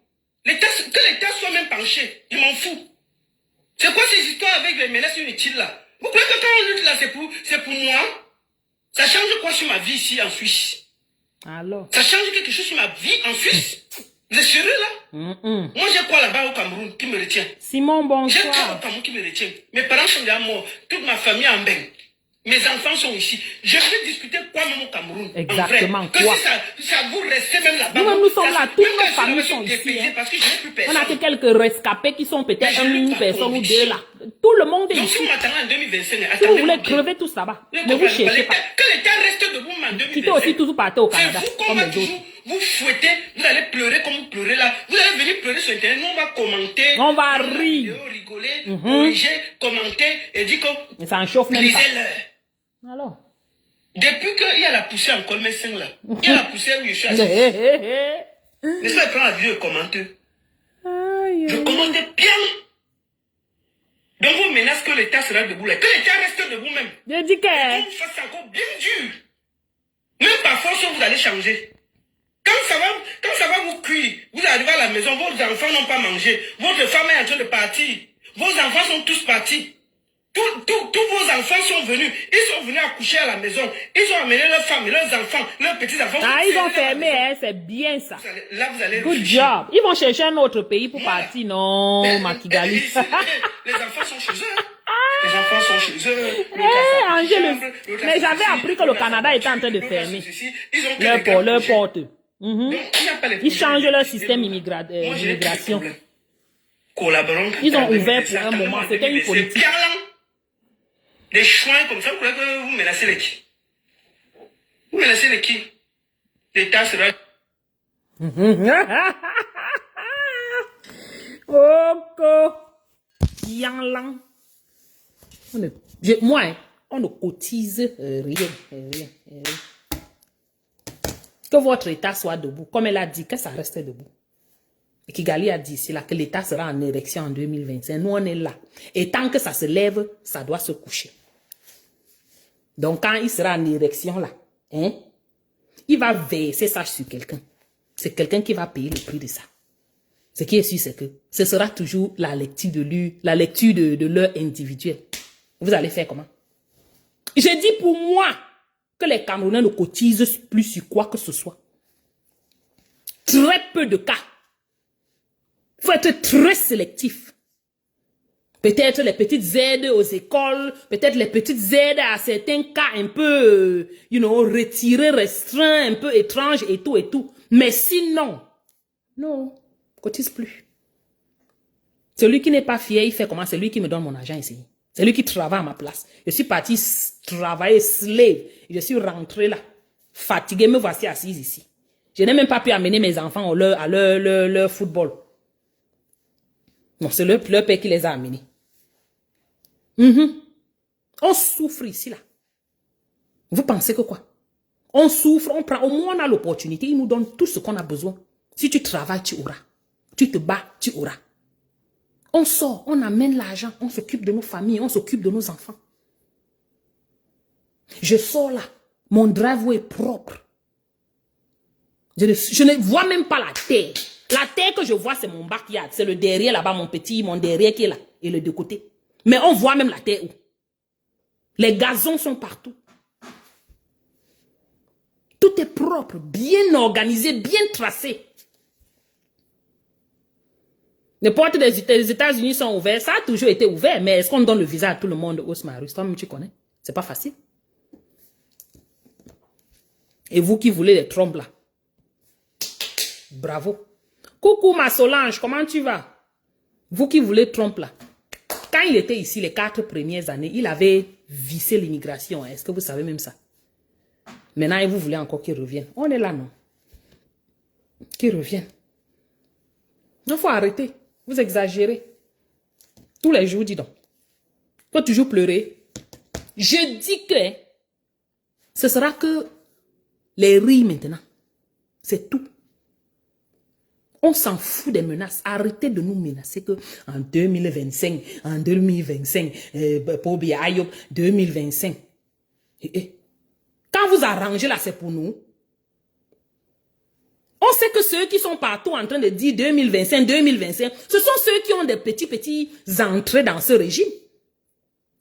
Que l'État soit même penché. Je m'en fous. C'est quoi ces histoires avec les menaces inutiles là? Vous croyez que quand on lutte là, c'est pour moi? Ça change quoi sur ma vie ici en Suisse? Alors. Ça change quelque chose sur ma vie en Suisse? Vous êtes sérieux là? Moi j'ai quoi là-bas au Cameroun qui me retient? Simon, J'ai quoi au bonsoir. Cameroun qui me retient? Mes parents sont déjà morts. Toute ma famille est en bain. Mes enfants sont ici. Je veux discuter quoi même au Cameroun? Exactement, En vrai. quoi? Que si ça vous restez même là-bas. Nous-mêmes, nous sommes ça- là. même Toutes quand nos je familles suis sont ici, dépaysé hein. parce que je n'ai plus On a personne. que quelques rescapés qui sont peut-être Mais je lutte une par personne ou conviction. deux là. Tout le monde est Donc si ici. vous m'attendez en 2025, Si vous attendez-moi voulez bien. crever tous là-bas, Vous ne vous comprenez pas? cherchez pas. Que l'État reste debout en 2025. Quittez aussi toujours partir au C'est Canada, vous qu'on comme va les autres. toujours vous fouetter, vous allez pleurer comme vous pleurez là. Vous allez venir pleurer sur Internet, nous on va commenter. On va faire la rire. vidéo, rigoler, corriger, commenter et dire que Mais ça en chauffe même pas. lisez-le. Alors. Depuis qu'il y a la poussière en Colmé 5 là, il y a la poussière où je suis assis. Aïe, Laisse-moi prendre la vidéo et commenter. Je aïe. commentais bien. Donc vous menacez que l'État sera debout là. Que l'État reste debout même. Je dis On que. vous fasse encore bien dur. Même par force, vous allez changer. Quand ça va vous cuire, vous arrivez à la maison, vos enfants n'ont pas mangé, votre femme est en train de partir, vos enfants sont tous partis. Tous vos enfants sont venus. Ils sont venus accoucher à la maison. Ils ont amené leurs femmes, leurs enfants, leurs petits-enfants. Ah, ils ont fermé, hein, c'est bien ça. Là, vous allez Good réfléchir. job. Ils vont chercher un autre pays pour partir. Non, Makigali. Les enfants sont chez eux. Les enfants sont chez eux. Eh, Angèle, mais j'avais appris que le Canada était en train de fermer leur porte. Mhm. Ils changent leur système d'immigration. Ils ont ouvert pour un moment, c'était une politique. Des chouins comme ça, vous croyez que vous menacez les qui? Vous menacez les qui? L'État sera... Oko. Yanglang. Moi, hein, on ne cotise rien. Que votre État soit debout. Comme elle a dit, que ça reste debout. Et Kigali a dit ici là que l'État sera en érection en 2025. Nous, on est là. Et tant que ça se lève, ça doit se coucher. Donc, quand il sera en érection là, hein, il va verser ça sur quelqu'un. C'est quelqu'un qui va payer le prix de ça. Ce qui est sûr, c'est que ce sera toujours la lecture de lui, la lecture de leur individuel. Vous allez faire comment? Je dis pour moi que les Camerounais ne cotisent plus sur quoi que ce soit. Très peu de cas. Il faut être très sélectif. Peut-être les petites aides aux écoles, peut-être les petites aides à certains cas un peu, retirés, restreints, un peu étranges et tout et tout. Mais sinon, non, cotise plus. Celui qui n'est pas fier, il fait comment? C'est lui qui me donne mon argent ici. C'est lui qui travaille à ma place. Je suis parti travailler slave. Je suis rentré là, fatigué, me voici assise ici. Je n'ai même pas pu amener mes enfants à leur football. Non, c'est leur père qui les a amenés. On souffre ici, là. Vous pensez que quoi? On souffre, on prend, au moins on a l'opportunité, ils nous donnent tout ce qu'on a besoin. Si tu travailles, tu auras. Tu te bats, tu auras. On sort, on amène l'argent, on s'occupe de nos familles, on s'occupe de nos enfants. Je sors là, mon driveway est propre. Je ne vois même pas la terre. La terre que je vois, c'est mon backyard. C'est le derrière là-bas, mon derrière qui est là. Et le de côté. Mais on voit même la terre où. Les gazons sont partout. Tout est propre, bien organisé, bien tracé. Les portes des États-Unis sont ouvertes. Ça a toujours été ouvert. Mais est-ce qu'on donne le visa à tout le monde, Osmarus? Toi-même, tu connais. C'est pas facile. Et vous qui voulez les Trump là. Bravo. Coucou ma Solange, comment tu vas? Vous qui voulez Trump là. Quand il était ici les 4 premières années, il avait vissé l'immigration. Est-ce que vous savez même ça? Maintenant, vous voulez encore qu'il revienne. On est là, non? Qu'il revienne. Il faut arrêter. Vous exagérez. Tous les jours, dis donc. Il faut toujours pleurer. Je dis que ce sera que les rires maintenant. C'est tout. On s'en fout des menaces. Arrêtez de nous menacer que en 2025, en 2025, pour Biayo, 2025. Quand vous arrangez là, c'est pour nous. On sait que ceux qui sont partout en train de dire 2025, 2025, ce sont ceux qui ont des petits entrées dans ce régime.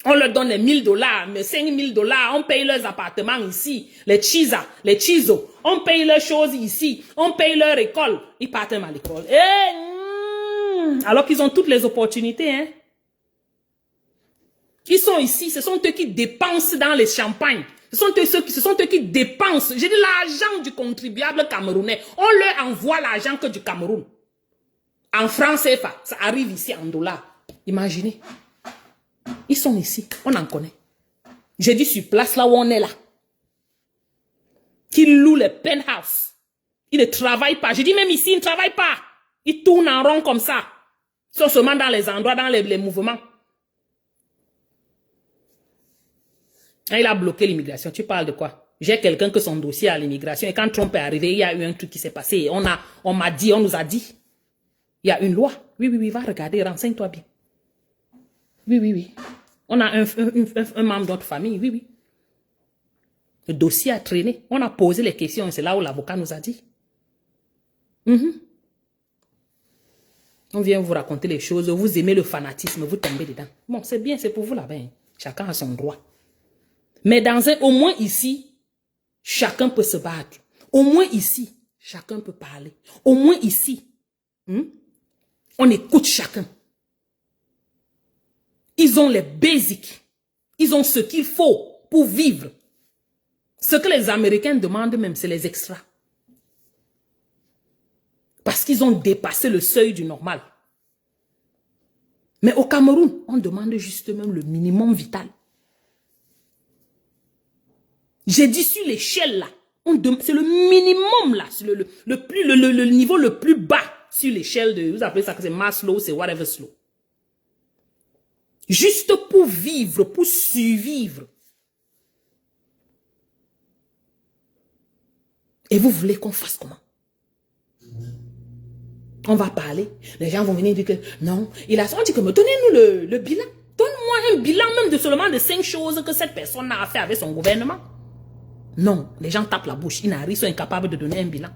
On leur donne les $1000, mais $5000, on paye leurs appartements ici, les chisos, on paye leurs choses ici, on paye leur école. Ils partent à l'école. Alors qu'ils ont toutes les opportunités. Hein. Ils sont ici, ce sont eux qui dépensent dans les champagnes. Ce sont eux qui dépensent. J'ai dit l'argent du contribuable camerounais. On leur envoie l'argent que du Cameroun. En francs CFA, ça arrive ici en dollars. Imaginez. Ils sont ici, on en connaît. J'ai dit sur place là où on est là. Qui louent les penthouses. Ils ne travaillent pas. J'ai dit même ici, ils ne travaillent pas. Ils tournent en rond comme ça. Ils sont seulement dans les endroits, dans les mouvements. Il a bloqué l'immigration. Tu parles de quoi? J'ai quelqu'un que son dossier à l'immigration. Et quand Trump est arrivé, il y a eu un truc qui s'est passé. On nous a dit. Il y a une loi. Oui, va regarder, renseigne-toi bien. Oui. On a un membre de notre famille, oui. Le dossier a traîné. On a posé les questions, c'est là où l'avocat nous a dit. On vient vous raconter les choses, vous aimez le fanatisme, vous tombez dedans. Bon, c'est bien, c'est pour vous là-bas. Hein. Chacun a son droit. Mais au moins ici, chacun peut se battre. Au moins ici, chacun peut parler. Au moins ici, on écoute chacun. Ils ont les basics. Ils ont ce qu'il faut pour vivre. Ce que les Américains demandent même, c'est les extras. Parce qu'ils ont dépassé le seuil du normal. Mais au Cameroun, on demande juste même le minimum vital. J'ai dit sur l'échelle là, c'est le minimum là, le niveau le plus bas sur l'échelle de, vous appelez ça que c'est Maslow, c'est whatever slow. Juste pour vivre, pour survivre. Et vous voulez qu'on fasse comment? On va parler. Les gens vont venir dire que non, on dit que donnez-nous le bilan. Donne-moi un bilan même de seulement de 5 choses que cette personne a fait avec son gouvernement. Non, les gens tapent la bouche. Ils sont incapables de donner un bilan.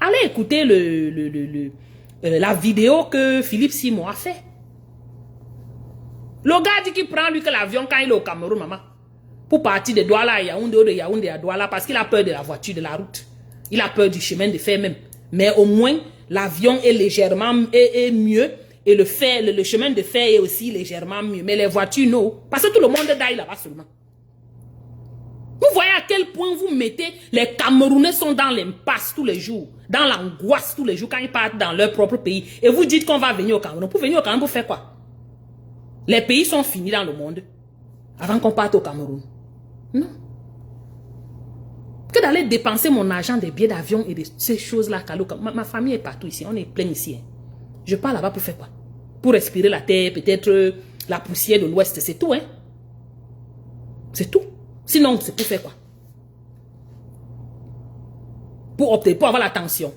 Allez écouter la vidéo que Philippe Simon a fait. Le gars dit qu'il prend lui que l'avion quand il est au Cameroun, maman. Pour partir de Douala à Yaoundé ou de Yaoundé à Douala parce qu'il a peur de la voiture, de la route. Il a peur du chemin de fer même. Mais au moins, l'avion est légèrement est mieux. Et le chemin de fer est aussi légèrement mieux. Mais les voitures, non. Parce que tout le monde d'aille là-bas seulement. Vous voyez à quel point vous mettez... Les Camerounais sont dans l'impasse tous les jours. Dans l'angoisse tous les jours quand ils partent dans leur propre pays. Et vous dites qu'on va venir au Cameroun. Pour venir au Cameroun, pour faire quoi? Les pays sont finis dans le monde. Avant qu'on parte au Cameroun. Non. Que d'aller dépenser mon argent des billets d'avion et de ces choses-là. Ma famille est partout ici. On est plein ici. Hein. Je pars là-bas pour faire quoi? Pour respirer la terre, peut-être la poussière de l'Ouest. C'est tout. Hein? C'est tout. Sinon, c'est pour faire quoi? Pour opter, pour avoir l'attention.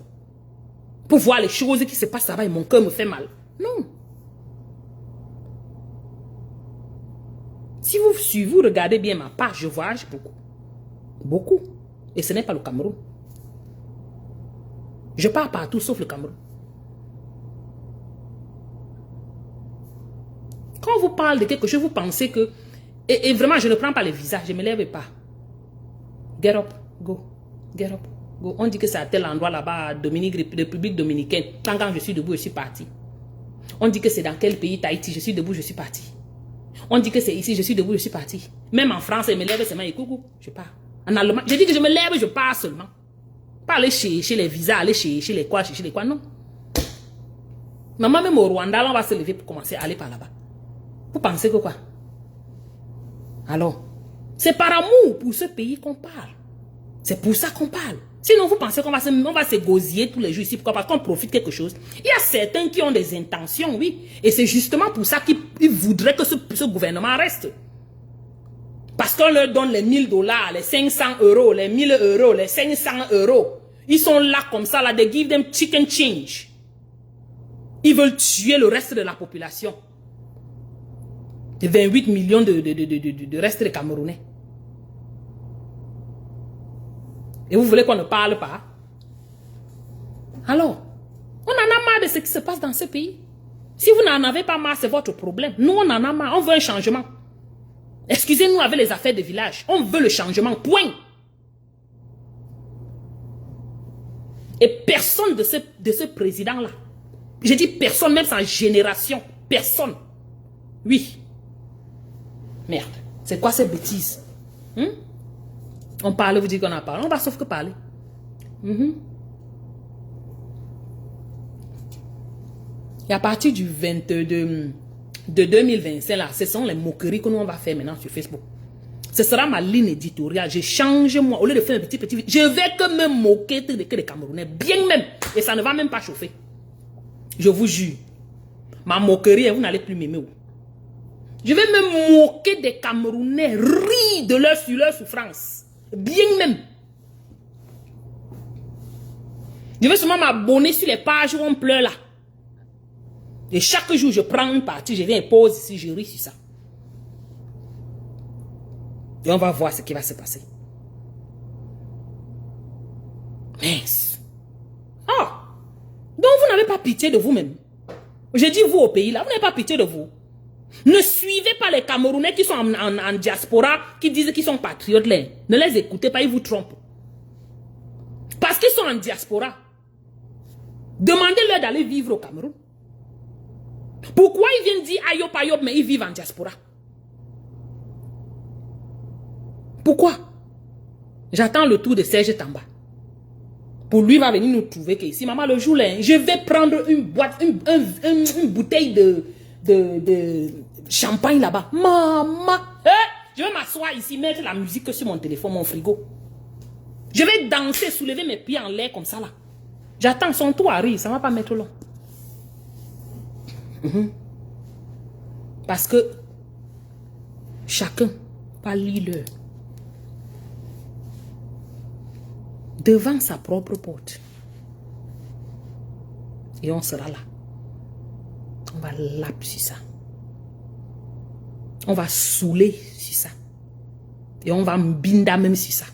Pour voir les choses qui se passent là-bas et mon cœur me fait mal. Non. Si vous regardez bien ma page, je voyage beaucoup. Beaucoup. Et ce n'est pas le Cameroun. Je pars partout sauf le Cameroun. Quand on vous parle de quelque chose, vous pensez que... Et vraiment, je ne prends pas les visas, je ne me lève pas. Get up, go. Get up, go. On dit que c'est à tel endroit là-bas, République dominicaine. Quand je suis debout, je suis parti. On dit que c'est dans quel pays, Tahiti, je suis debout, je suis parti. On dit que c'est ici, je suis debout, je suis parti. Même en France, je me lève seulement et coucou, je pars. En Allemagne, je dis que je me lève, je pars seulement. Pas aller chercher les visas, aller chercher les quoi, non. Maman, même au Rwanda, là, on va se lever pour commencer à aller par là-bas. Vous pensez que quoi? Alors, c'est par amour pour ce pays qu'on parle. C'est pour ça qu'on parle. Sinon, vous pensez qu'on va se gosiller tous les jours ici. Pourquoi? Parce qu'on profite quelque chose. Il y a certains qui ont des intentions, oui. Et c'est justement pour ça qu'ils voudraient que ce gouvernement reste. Parce qu'on leur donne les $1000, les 500 euros, les 1000 euros, les 500 euros. Ils sont là comme ça, là. They give them chicken change. Ils veulent tuer le reste de la population. De 28 millions de reste des Camerounais. Et vous voulez qu'on ne parle pas? Alors, on en a marre de ce qui se passe dans ce pays. Si vous n'en avez pas marre, c'est votre problème. Nous, on en a marre. On veut un changement. Excusez-nous avec les affaires de village. On veut le changement. Point. Et personne de ce président-là. Je dis personne, même sa génération. Personne. Oui. Merde. C'est quoi ces bêtises? On parle, vous dites qu'on en parle. On va sauf que parler. Et à partir du 22 de 2025, là, ce sont les moqueries que nous on va faire maintenant sur Facebook. Ce sera ma ligne éditoriale. Je change moi. Au lieu de faire un petit, je vais que me moquer que les Camerounais. Bien même. Et ça ne va même pas chauffer. Je vous jure. Ma moquerie, vous n'allez plus m'aimer. Je vais me moquer des Camerounais. Rire de leur souffrance. Bien même. Je vais seulement m'abonner sur les pages où on pleure là. Et chaque jour, je prends une partie, je viens et pose ici, je ris sur ça. Et on va voir ce qui va se passer. Mince. Ah! Donc vous pitié de vous-même. Je dis vous au pays là, vous n'avez pas pitié de vous. Ne suivez pas les Camerounais qui sont en diaspora, qui disent qu'ils sont patriotes là. Ne les écoutez pas, ils vous trompent. Parce qu'ils sont en diaspora. Demandez-leur d'aller vivre au Cameroun. Pourquoi ils viennent dire ayop ayop, mais ils vivent en diaspora? Pourquoi? J'attends le tour de Serge Tamba. Pour lui, il va venir nous trouver qu'ici, maman, le jour là, je vais prendre une boîte, une bouteille de champagne là-bas. Maman, je vais m'asseoir ici, mettre la musique sur mon téléphone, mon frigo. Je vais danser, soulever mes pieds en l'air comme ça là. J'attends son tour arrive, ça ne va pas mettre long. Parce que chacun, pas lui-leur, devant sa propre porte. Et on sera là. On va laper sur ça. On va saouler sur ça. Et on va mbinda même sur ça.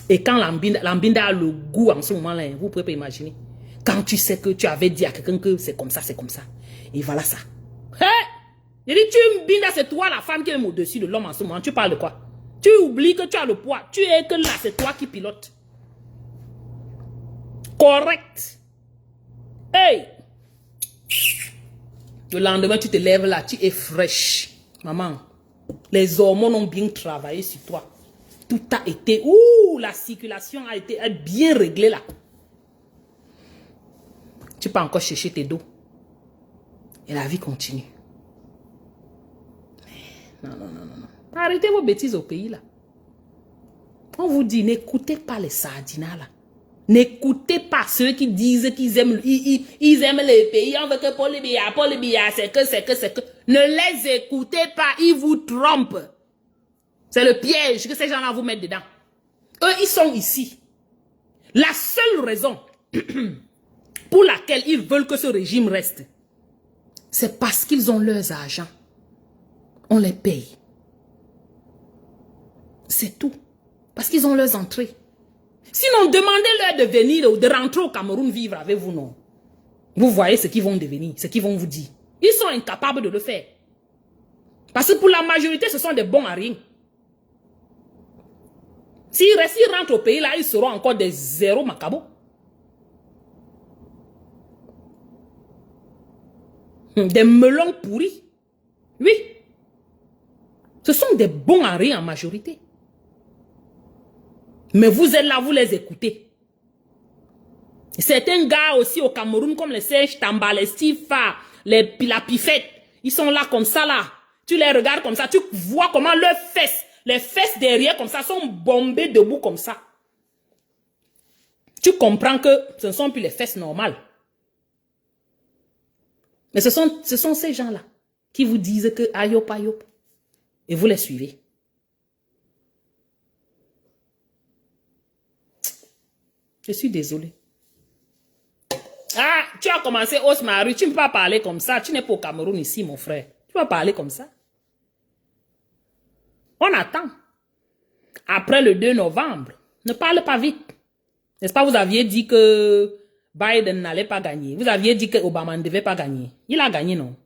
Et quand l'ambinda a le goût en ce moment-là, vous pouvez pas imaginer. Quand tu sais que tu avais dit à quelqu'un que c'est comme ça, c'est comme ça. Et voilà ça. Je dis, tu mbinda, c'est toi la femme qui est au-dessus de l'homme en ce moment. Tu parles de quoi? Tu oublies que tu as le poids. Tu es que là, c'est toi qui pilote. Correct. Hey! Le lendemain, tu te lèves là, tu es fraîche. Maman, les hormones ont bien travaillé sur toi. Tout a été... Ouh, la circulation a été bien réglée là. Tu peux encore chercher tes dos. Et la vie continue. Non. Arrêtez vos bêtises au pays là. On vous dit, n'écoutez pas les sardinas là. N'écoutez pas ceux qui disent qu'ils aiment, ils aiment les pays. On veut que Paul Biya, c'est que. Ne les écoutez pas, ils vous trompent. C'est le piège que ces gens-là vous mettent dedans. Eux, ils sont ici. La seule raison pour laquelle ils veulent que ce régime reste, c'est parce qu'ils ont leurs agents. On les paye. C'est tout. Parce qu'ils ont leurs entrées. Sinon, demandez-leur de venir ou de rentrer au Cameroun vivre avec vous, non. Vous voyez ce qu'ils vont devenir, ce qu'ils vont vous dire. Ils sont incapables de le faire. Parce que pour la majorité, ce sont des bons à rien. S'ils rentrent au pays, là, ils seront encore des zéros macabos. Des melons pourris. Oui. Ce sont des bons à rien en majorité. Mais vous êtes là, vous les écoutez. Certains gars aussi au Cameroun, comme les Serge Tamba, les Stifa, la Pifette, ils sont là comme ça là. Tu les regardes comme ça, tu vois comment leurs fesses, les fesses derrière comme ça sont bombées debout comme ça. Tu comprends que ce ne sont plus les fesses normales. Mais ce sont ces gens-là qui vous disent que ayop ayop. Et vous les suivez. Je suis désolé. Ah, tu as commencé Osmaru, tu ne peux pas parler comme ça. Tu n'es pas au Cameroun ici, mon frère. Tu vas parler comme ça. On attend. Après le 2 novembre, ne parle pas vite. N'est-ce pas, vous aviez dit que Biden n'allait pas gagner. Vous aviez dit que Obama ne devait pas gagner. Il a gagné, non?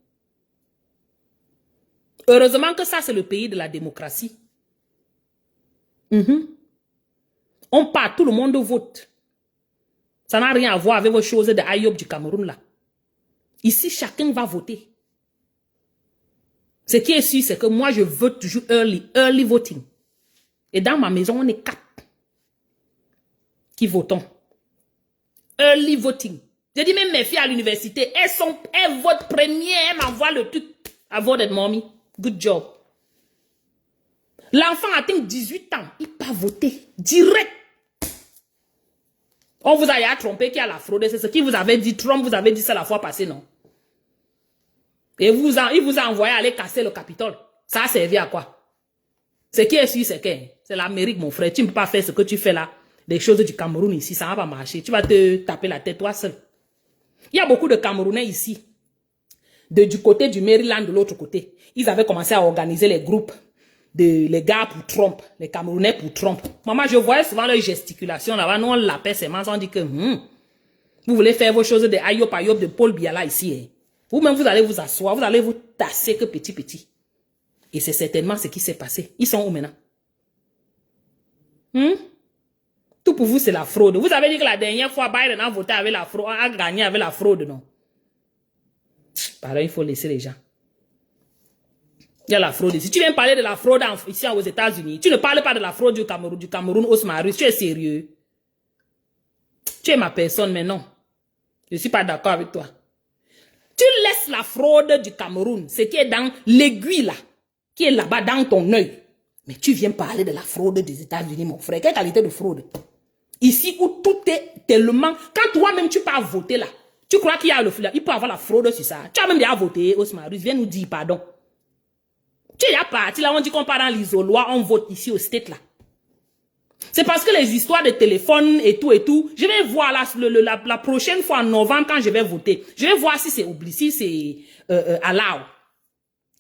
Heureusement que ça, c'est le pays de la démocratie. On part, tout le monde vote. Ça n'a rien à voir avec vos choses de Ayob du Cameroun, là. Ici, chacun va voter. Ce qui est sûr, c'est que moi, je vote toujours early voting. Et dans ma maison, on est 4 qui votons. Early voting. Je dis même mes filles à l'université, elles votent premier, elles m'envoient le truc. I voted, mommy. Good job. L'enfant atteint 18 ans, il peut voter direct. On vous a trompé qui a la fraude, c'est ce qui vous avait dit, Trump vous avait dit ça la fois passée, non? Et il vous a envoyé aller casser le Capitole. Ça a servi à quoi? Ce qui est sûr, c'est l'Amérique, mon frère. Tu ne peux pas faire ce que tu fais là. Des choses du Cameroun ici, ça ne va pas marcher. Tu vas te taper la tête toi seul. Il y a beaucoup de Camerounais ici. Du côté du Maryland, de l'autre côté. Ils avaient commencé à organiser les groupes les gars pour Trump, les Camerounais pour Trump. Maman, je voyais souvent leurs gesticulations là-bas. Nous, on l'appelle ces mensonges. On dit que vous voulez faire vos choses de Ayop Ayop, de Paul Biala ici. Hein. Vous-même, vous allez vous asseoir, vous allez vous tasser que petit. Et c'est certainement ce qui s'est passé. Ils sont où maintenant? Tout pour vous, c'est la fraude. Vous avez dit que la dernière fois, Biden a voté avec la fraude, a gagné avec la fraude, non? Pardon, il faut laisser les gens. Il y a la fraude ici. Tu viens parler de la fraude ici aux États-Unis. Tu ne parles pas de la fraude du Cameroun Osmarus. Tu es sérieux? Tu es ma personne, mais non. Je ne suis pas d'accord avec toi. Tu laisses la fraude du Cameroun, ce qui est dans l'aiguille là, qui est là-bas dans ton œil. Mais tu viens parler de la fraude des États-Unis, mon frère. Quelle qualité de fraude? Ici où tout est tellement... Quand toi-même tu pars voter là, tu crois qu'il y a il peut avoir la fraude sur ça. Tu as même déjà voté, Osmarus, viens nous dire pardon. Tu es déjà parti là, on dit qu'on part dans l'isoloir, on vote ici au state là. C'est parce que les histoires de téléphone et tout, je vais voir la prochaine fois en novembre quand je vais voter. Je vais voir si c'est oublié, si c'est allow.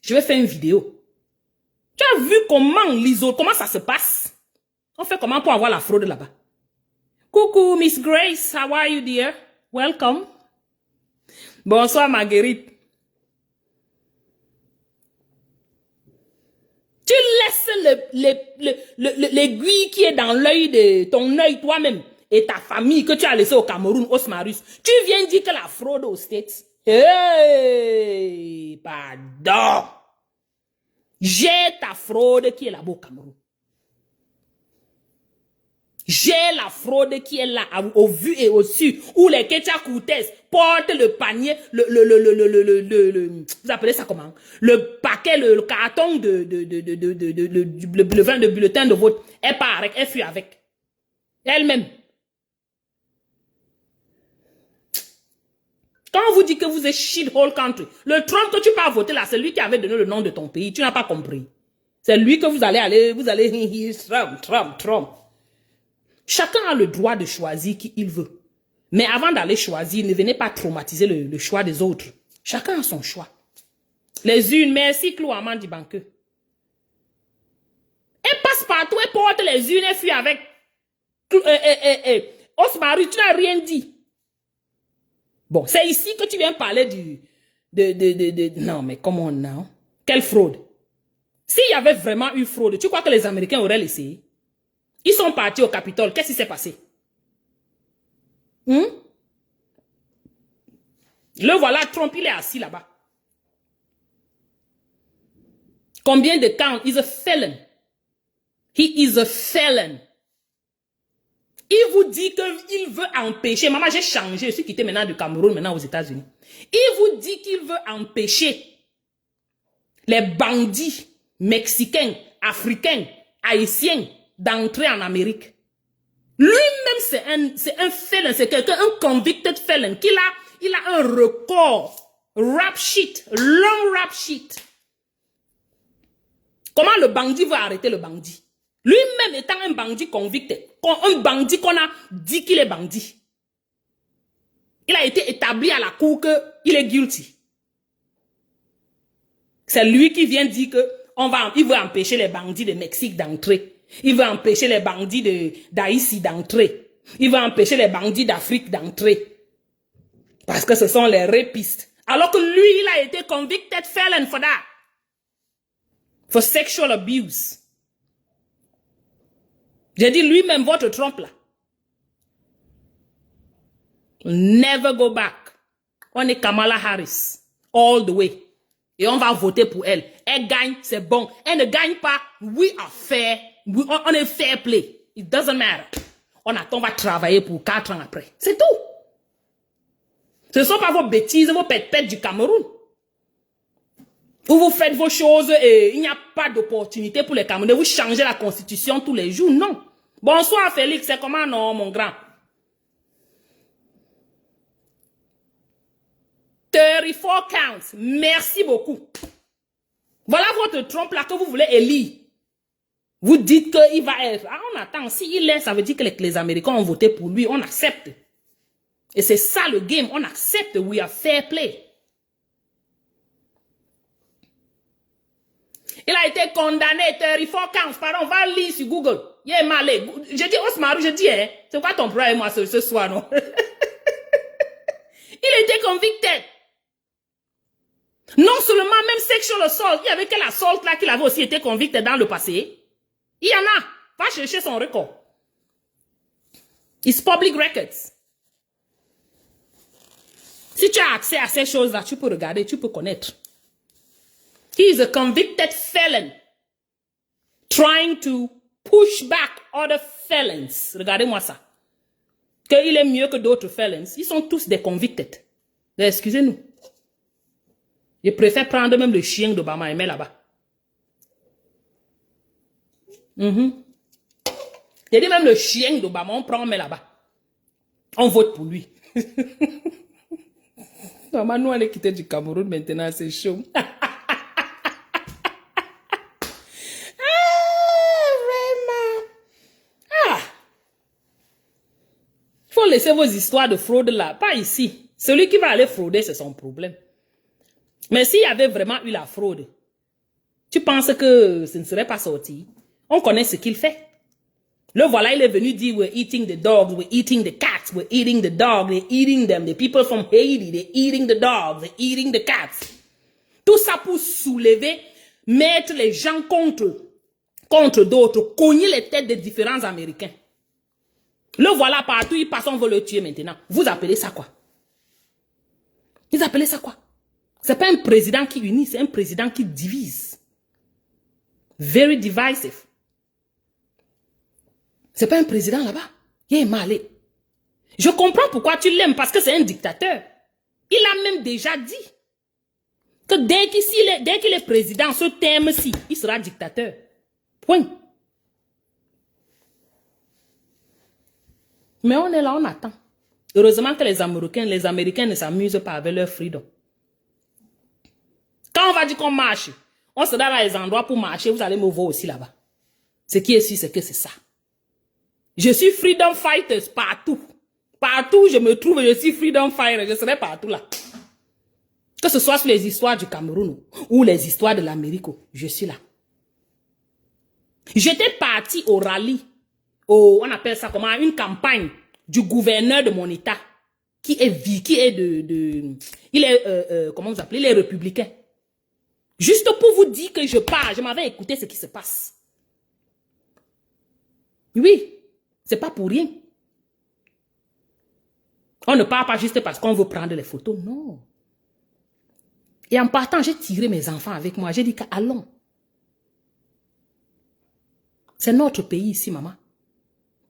Je vais faire une vidéo. Tu as vu comment ça se passe? On fait comment pour avoir la fraude là-bas? Coucou Miss Grace, how are you dear? Welcome. Bonsoir Marguerite. Tu laisses l'aiguille qui est dans l'œil de ton œil toi-même et ta famille que tu as laissé au Cameroun, Osmarus. Tu viens dire que la fraude aux States. Hey, pardon. J'ai ta fraude qui est là-bas au Cameroun. J'ai la fraude qui est là, au vu et au su, où les Ketia Cortez portent le panier, vous appelez ça comment? Le paquet, le carton de bulletin de vote. Elle part avec, elle fuit avec. Elle-même. Quand on vous dit que vous êtes shithole country, le Trump que tu peux voter là, c'est lui qui avait donné le nom de ton pays. Tu n'as pas compris. C'est lui que vous allez, Trump. Chacun a le droit de choisir qui il veut. Mais avant d'aller choisir, ne venez pas traumatiser le choix des autres. Chacun a son choix. Les unes, merci Clou Amandi Banqueux. Elle passe partout, elle porte les unes, elle fuit avec. Osmaru, tu n'as rien dit. Bon, c'est ici que tu viens parler non, mais comment non? Quelle fraude? S'il y avait vraiment eu fraude, tu crois que les Américains auraient laissé? Ils sont partis au Capitole. Qu'est-ce qui s'est passé? Le voilà, Trump, il est assis là-bas. Combien de temps? He's a felon. He is a felon. Il vous dit qu'il veut empêcher. Maman, j'ai changé. Je suis quitté maintenant du Cameroun, maintenant aux États-Unis. Il vous dit qu'il veut empêcher les bandits mexicains, africains, haïtiens d'entrer en Amérique. Lui-même, c'est un felon, c'est quelqu'un, un convicted felon, il a un record, rap sheet, long rap sheet. Comment le bandit va arrêter le bandit? Lui-même étant un bandit convicted, un bandit qu'on a dit qu'il est bandit. Il a été établi à la cour qu'il est guilty. C'est lui qui vient dire il veut empêcher les bandits de Mexique d'entrer. Il veut empêcher les bandits d'Haïti d'entrer. Il veut empêcher les bandits d'Afrique d'entrer. Parce que ce sont les rapistes. Alors que lui, il a été convicted felon for that. For sexual abuse. J'ai dit lui-même, votre Trump là. Never go back. On est Kamala Harris. All the way. Et on va voter pour elle. Elle gagne, c'est bon. Elle ne gagne pas. We are fair. On est fair play. It doesn't matter. On va travailler pour 4 ans après. C'est tout. Ce ne sont pas vos bêtises, vos pètes du Cameroun. Où vous faites vos choses et il n'y a pas d'opportunité pour les Camerounais. Vous changez la constitution tous les jours. Non. Bonsoir Félix, c'est comment non, mon grand? 34 counts. Merci beaucoup. Voilà votre Trump là que vous voulez élire. Vous dites qu'il va être... Ah, on attend. S'il est, ça veut dire que les Américains ont voté pour lui. On accepte. Et c'est ça le game. On accepte. We are fair play. Il a été condamné 34 counts. Pardon, va lire sur Google. Il est malé. J'ai dit, Osmarou, je dis, hein, c'est quoi ton problème, moi, ce soir, non? Il était convicted. Non seulement, même sexual assault. Il y avait quel assault là qu'il avait aussi été convicted dans le passé. Il y en a. Va chercher son record. It's public records. Si tu as accès à ces choses-là, tu peux regarder, tu peux connaître. He is a convicted felon trying to push back other felons. Regardez-moi ça. Qu'il est mieux que d'autres felons. Ils sont tous des convicted. Excusez-nous. Je préfère prendre même le chien d'Obama et mettre là-bas. J'ai dit même le chien d'Obama, on prend, on met là-bas. On vote pour lui. Maman, nous, on est quitté du Cameroun maintenant, c'est chaud. Il faut laisser vos histoires de fraude là, pas ici. Celui qui va aller frauder, c'est son problème. Mais s'il y avait vraiment eu la fraude, tu penses que ce ne serait pas sorti? On connaît ce qu'il fait. Le voilà, il est venu dire, we're eating the dogs, we're eating the cats, we're eating the dogs, they're eating them. The people from Haiti, they're eating the dogs, they're eating the cats. Tout ça pour soulever, mettre les gens contre d'autres, cogner les têtes des différents Américains. Le voilà partout, il passe, on veut le tuer maintenant. Vous appelez ça quoi? Vous appelez ça quoi? C'est pas un président qui unit, c'est un président qui divise. Very divisive. C'est pas un président là-bas. Il est malé. Je comprends pourquoi tu l'aimes, parce que c'est un dictateur. Il a même déjà dit que dès qu'il est président, ce thème-ci, il sera dictateur. Point. Mais on est là, on attend. Heureusement que les Américains ne s'amusent pas avec leur freedom. Quand on va dire qu'on marche, on se donne à les endroits pour marcher, vous allez me voir aussi là-bas. Ce qui est sûr, c'est que c'est ça. Je suis freedom fighter partout. Partout où je me trouve, je suis freedom fighter. Je serai partout là. Que ce soit sur les histoires du Cameroun ou les histoires de l'Amérique, je suis là. J'étais parti au rallye, on appelle ça comment, une campagne du gouverneur de mon état, qui est comment vous appelez, les républicains. Juste pour vous dire que je pars, je m'avais écouté ce qui se passe. Oui, c'est pas pour rien. On ne part pas juste parce qu'on veut prendre les photos, non. Et en partant, j'ai tiré mes enfants avec moi. J'ai dit allons. C'est notre pays ici, maman.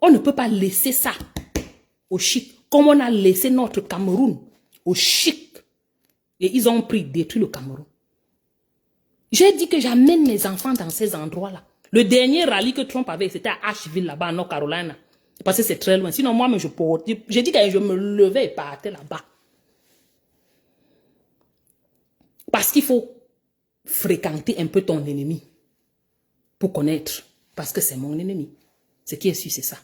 On ne peut pas laisser ça au chic, comme on a laissé notre Cameroun au chic. Et ils ont détruit le Cameroun. J'ai dit que j'amène mes enfants dans ces endroits-là. Le dernier rallye que Trump avait, c'était à Asheville, là-bas, en North Carolina. Parce que c'est très loin. Sinon, moi, j'ai dit que je me levais et partais là-bas. Parce qu'il faut fréquenter un peu ton ennemi pour connaître. Parce que c'est mon ennemi. Ce qui est sûr, c'est ça.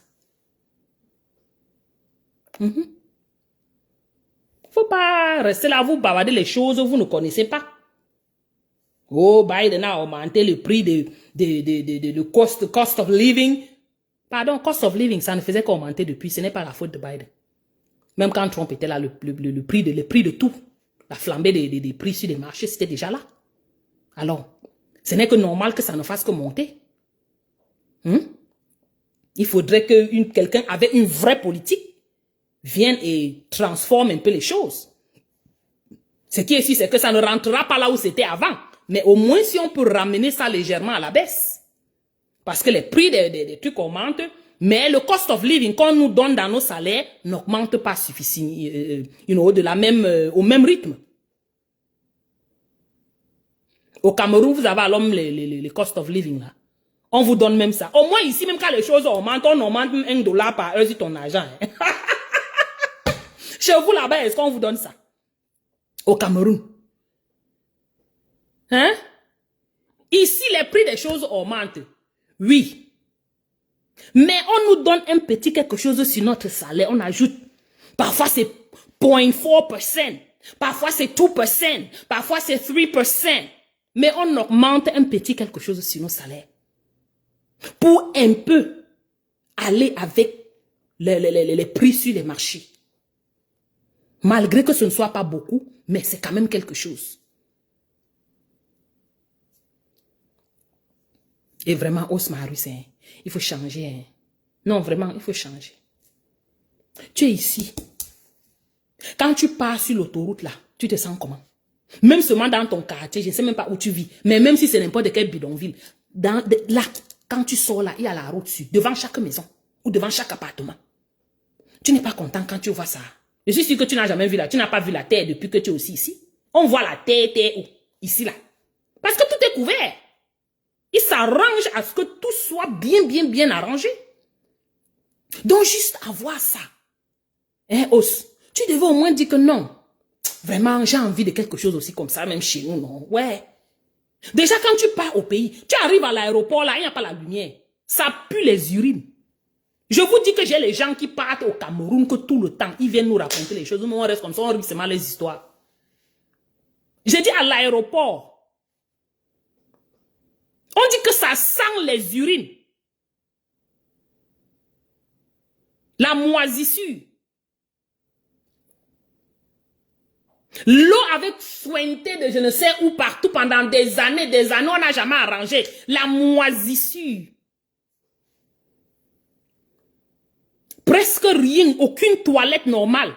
Faut pas rester là, vous bavarder les choses que vous ne connaissez pas. Oh, Biden a augmenté le prix de cost of living. Pardon, cost of living, ça ne faisait qu'augmenter depuis. Ce n'est pas la faute de Biden. Même quand Trump était là, le prix de tout, la flambée des prix sur les marchés, c'était déjà là. Alors, ce n'est que normal que ça ne fasse que monter. Il faudrait que quelqu'un avec une vraie politique vienne et transforme un peu les choses. Ce qui est ici, c'est que ça ne rentrera pas là où c'était avant. Mais au moins, si on peut ramener ça légèrement à la baisse. Parce que les prix des trucs augmentent, mais le cost of living qu'on nous donne dans nos salaires n'augmente pas suffisamment, au même rythme. Au Cameroun, vous avez à l'homme les cost of living là. On vous donne même ça. Au moins ici, même quand les choses augmentent, on augmente même $1 par heure sur ton argent. Chez vous là-bas, est-ce qu'on vous donne ça? Au Cameroun. Hein? Ici, les prix des choses augmentent. Oui. Mais on nous donne un petit quelque chose sur notre salaire. On ajoute. Parfois, c'est 0.4%. Parfois, c'est 2%. Parfois, c'est 3%. Mais on augmente un petit quelque chose sur nos salaires. Pour un peu aller avec les prix sur les marchés. Malgré que ce ne soit pas beaucoup, mais c'est quand même quelque chose. Et vraiment, Osmarus, hein, il faut changer. Hein. Non, vraiment, il faut changer. Tu es ici. Quand tu pars sur l'autoroute là, tu te sens comment? Même seulement dans ton quartier, je ne sais même pas où tu vis, mais même si c'est n'importe quel bidonville, là, quand tu sors là, il y a la route sur, devant chaque maison ou devant chaque appartement. Tu n'es pas content quand tu vois ça. Je suis sûr que tu n'as jamais vu là, tu n'as pas vu la terre depuis que tu es aussi ici. On voit la terre où? Ici là. Parce que tout est couvert. Il s'arrange à ce que tout soit bien arrangé. Donc juste avoir ça. Hein, Os, tu devais au moins dire que non. Vraiment, j'ai envie de quelque chose aussi comme ça, même chez nous, non? Ouais. Déjà, quand tu pars au pays, tu arrives à l'aéroport, là, il n'y a pas la lumière. Ça pue les urines. Je vous dis que j'ai les gens qui partent au Cameroun, que tout le temps, ils viennent nous raconter les choses. Nous, on reste comme ça, on rit seulement les histoires. J'ai dit à l'aéroport, on dit que ça sent les urines. La moisissure. L'eau avec sointé de je ne sais où partout pendant des années, on n'a jamais arrangé. La moisissure. Presque rien, aucune toilette normale.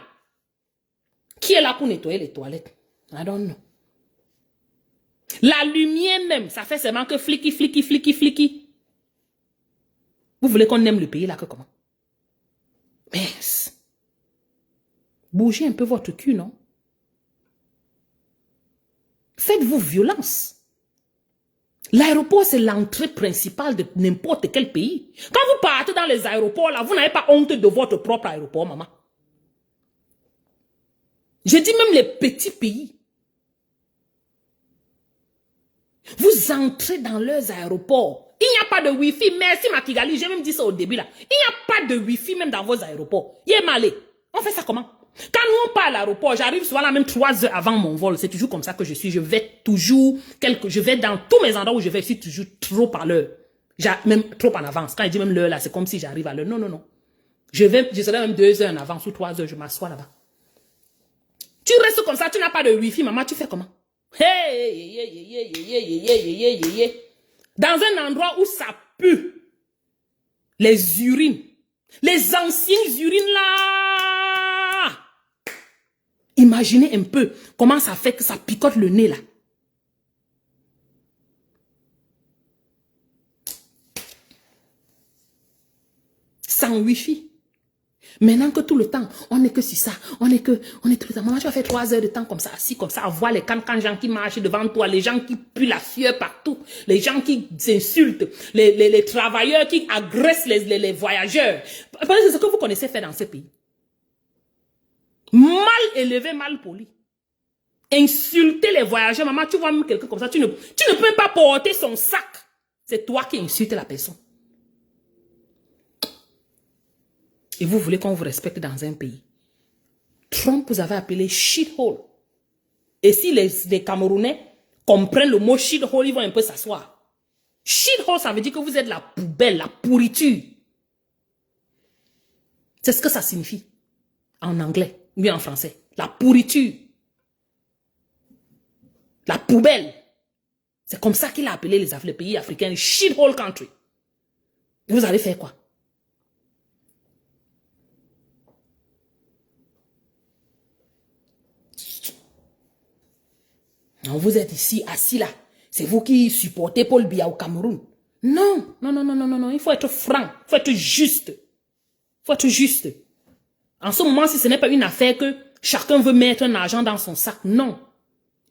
Qui est là pour nettoyer les toilettes? I don't know. La lumière même, ça fait seulement que flicky. Vous voulez qu'on aime le pays là que comment? Mince. Bougez un peu votre cul, non? Faites-vous violence. L'aéroport, c'est l'entrée principale de n'importe quel pays. Quand vous partez dans les aéroports, là, vous n'avez pas honte de votre propre aéroport, maman. Je dis même les petits pays. Vous entrez dans leurs aéroports. Il n'y a pas de Wi-Fi. Merci, Makigali. J'ai même dit ça au début, là. Il n'y a pas de Wi-Fi même dans vos aéroports. Il est malé. On fait ça comment? Quand nous on part à l'aéroport, j'arrive souvent là même 3 heures avant mon vol. C'est toujours comme ça que je suis. Je vais toujours, je vais dans tous mes endroits où je vais, je suis toujours trop à l'heure. Même trop en avance. Quand je dis même l'heure là, c'est comme si j'arrive à l'heure. Non. Je serai même 2 heures en avance ou 3 heures, je m'assois là-bas. Tu restes comme ça, tu n'as pas de Wi-Fi, maman, tu fais comment? Dans un endroit où ça pue. Les urines. Les anciennes urines là. Imaginez un peu comment ça fait que ça picote le nez là. Sans Wi-Fi. Maintenant que tout le temps, on n'est que sur ça, on est tout le temps. Maman, tu vas faire 3 heures de temps comme ça, assis comme ça, à voir les gens qui marchent devant toi, les gens qui puent la sueur partout, les gens qui s'insultent, les travailleurs qui agressent les voyageurs. C'est ce que vous connaissez faire dans ce pays. Mal élevé, mal poli. Insulter les voyageurs, maman, tu vois même quelqu'un comme ça, tu ne peux pas porter son sac. C'est toi qui insultes la personne. Et vous voulez qu'on vous respecte dans un pays. Trump vous avait appelé shithole. Et si les Camerounais comprennent le mot shithole, ils vont un peu s'asseoir. Shithole, ça veut dire que vous êtes la poubelle, la pourriture. C'est ce que ça signifie. En anglais, ou bien en français. La pourriture. La poubelle. C'est comme ça qu'il a appelé les pays africains, shithole country. Et vous allez faire quoi? Non, vous êtes ici, assis là. C'est vous qui supportez Paul Biya au Cameroun. Non. Il faut être franc. Il faut être juste. Il faut être juste. En ce moment, si ce n'est pas une affaire que chacun veut mettre un argent dans son sac, non.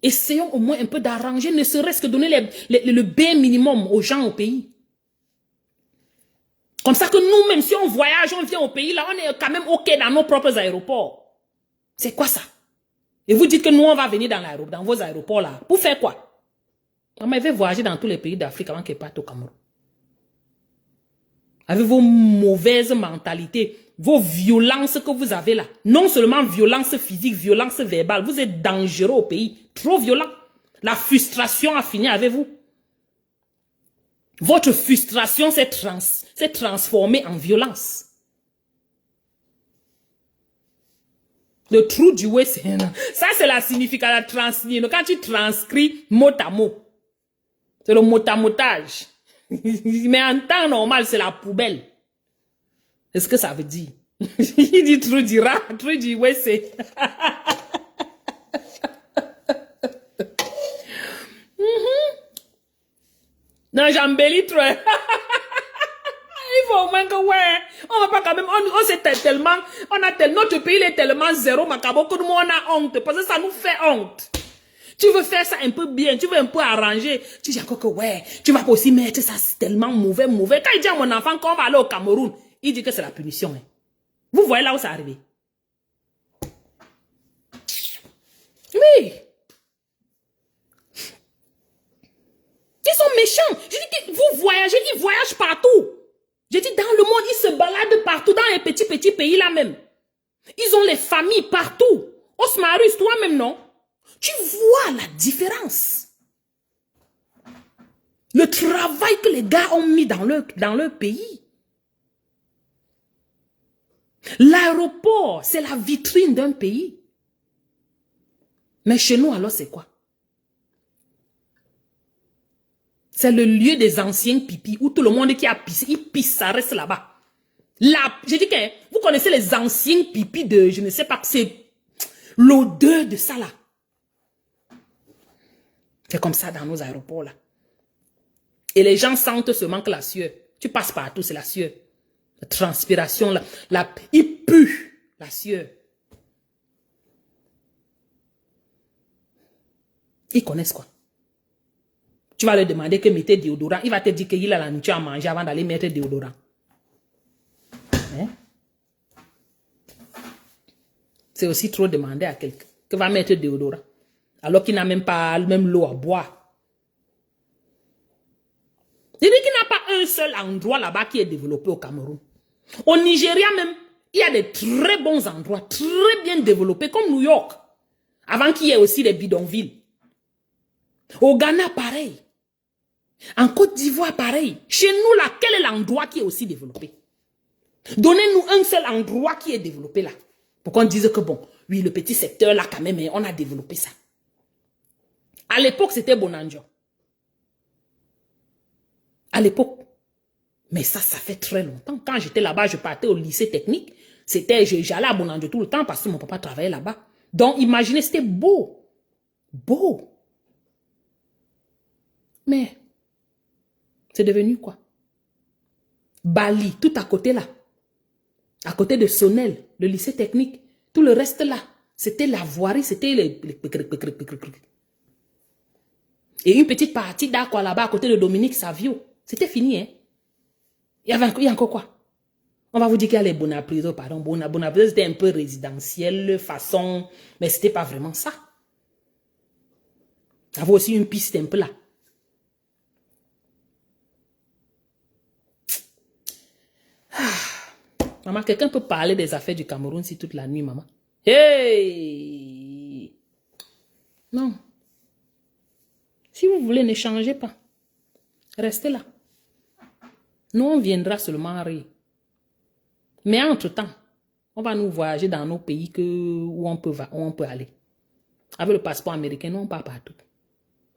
Essayons au moins un peu d'arranger, ne serait-ce que donner le bare minimum aux gens au pays. Comme ça que nous, même si on voyage, on vient au pays, là, on est quand même OK dans nos propres aéroports. C'est quoi ça? Et vous dites que nous, on va venir dans vos aéroports là. Pour faire quoi? On m'avait voyagé dans tous les pays d'Afrique avant qu'elle parte au Cameroun. Avec vos mauvaises mentalités, vos violences que vous avez là. Non seulement violence physique, violence verbale. Vous êtes dangereux au pays. Trop violent. La frustration a fini avec vous. Votre frustration s'est transformée en violence. Le trou du way, ça c'est la signification, la transmission. Quand tu transcris mot à mot, c'est le mot-à-motage. Mais en temps normal, c'est la poubelle. C'est ce que ça veut dire. Il dit trou du rat, trou du way, c'est... Non, j'embellis trop. Il faut au moins que, ouais, on va pas quand même, on s'est tellement, notre pays il est tellement zéro, macabo, que nous, on a honte, parce que ça nous fait honte. Tu veux faire ça un peu bien, tu veux un peu arranger, tu dis encore que, ouais, tu vas pas aussi mettre ça, c'est tellement mauvais. Quand il dit à mon enfant qu'on va aller au Cameroun, il dit que c'est la punition. Hein. Vous voyez là où ça arrive. Oui. Ils sont méchants. Je dis que vous voyagez, ils voyagent partout. Je dis dans le monde, ils se baladent partout, dans les petits pays là même. Ils ont les familles partout. Osmarus, toi-même, non? Tu vois la différence. Le travail que les gars ont mis dans leur pays. L'aéroport, c'est la vitrine d'un pays. Mais chez nous, alors, c'est quoi? C'est le lieu des anciens pipis où tout le monde qui a pissé, il pisse, ça reste là-bas. Là, j'ai dit que vous connaissez les anciens pipis de, je ne sais pas, c'est l'odeur de ça là. C'est comme ça dans nos aéroports là. Et les gens sentent seulement que la sueur. Tu passes partout, c'est la sueur. La transpiration, il pue la sueur. Ils connaissent quoi? Tu vas leur demander que mettez déodorant. Il va te dire qu'il a la nourriture à manger avant d'aller mettre déodorant. Hein? C'est aussi trop demander à quelqu'un que va mettre déodorant. Alors qu'il n'a même pas l'eau à boire. Il dit qu'il n'a pas un seul endroit là-bas qui est développé au Cameroun. Au Nigeria même, il y a des très bons endroits, très bien développés, comme New York. Avant qu'il y ait aussi des bidonvilles. Au Ghana, pareil. En Côte d'Ivoire, pareil. Chez nous, là, quel est l'endroit qui est aussi développé? Donnez-nous un seul endroit qui est développé là. Pour qu'on dise que bon, oui, le petit secteur là, quand même, on a développé ça. À l'époque, c'était Bonanjo. À l'époque. Mais ça fait très longtemps. Quand j'étais là-bas, je partais au lycée technique. J'allais à Bonanjo tout le temps parce que mon papa travaillait là-bas. Donc, imaginez, c'était beau. Beau. Mais, c'est devenu quoi? Bali, tout à côté là. À côté de Sonnel, le lycée technique. Tout le reste là, c'était la voirie, c'était les... Et une petite partie d'Aqua là-bas, à côté de Dominique Savio. C'était fini, hein? Il y a encore quoi? On va vous dire qu'il y a les Bonapriso, pardon. Bonapriso, c'était un peu résidentiel, façon... Mais c'était pas vraiment ça. Il y avait aussi une piste un peu là. Maman, quelqu'un peut parler des affaires du Cameroun si toute la nuit, maman? Hey! Non. Si vous voulez, ne changez pas. Restez là. Nous, on viendra seulement rire. Mais entre-temps, on va nous voyager dans nos pays où on peut aller. Avec le passeport américain, nous, on part partout.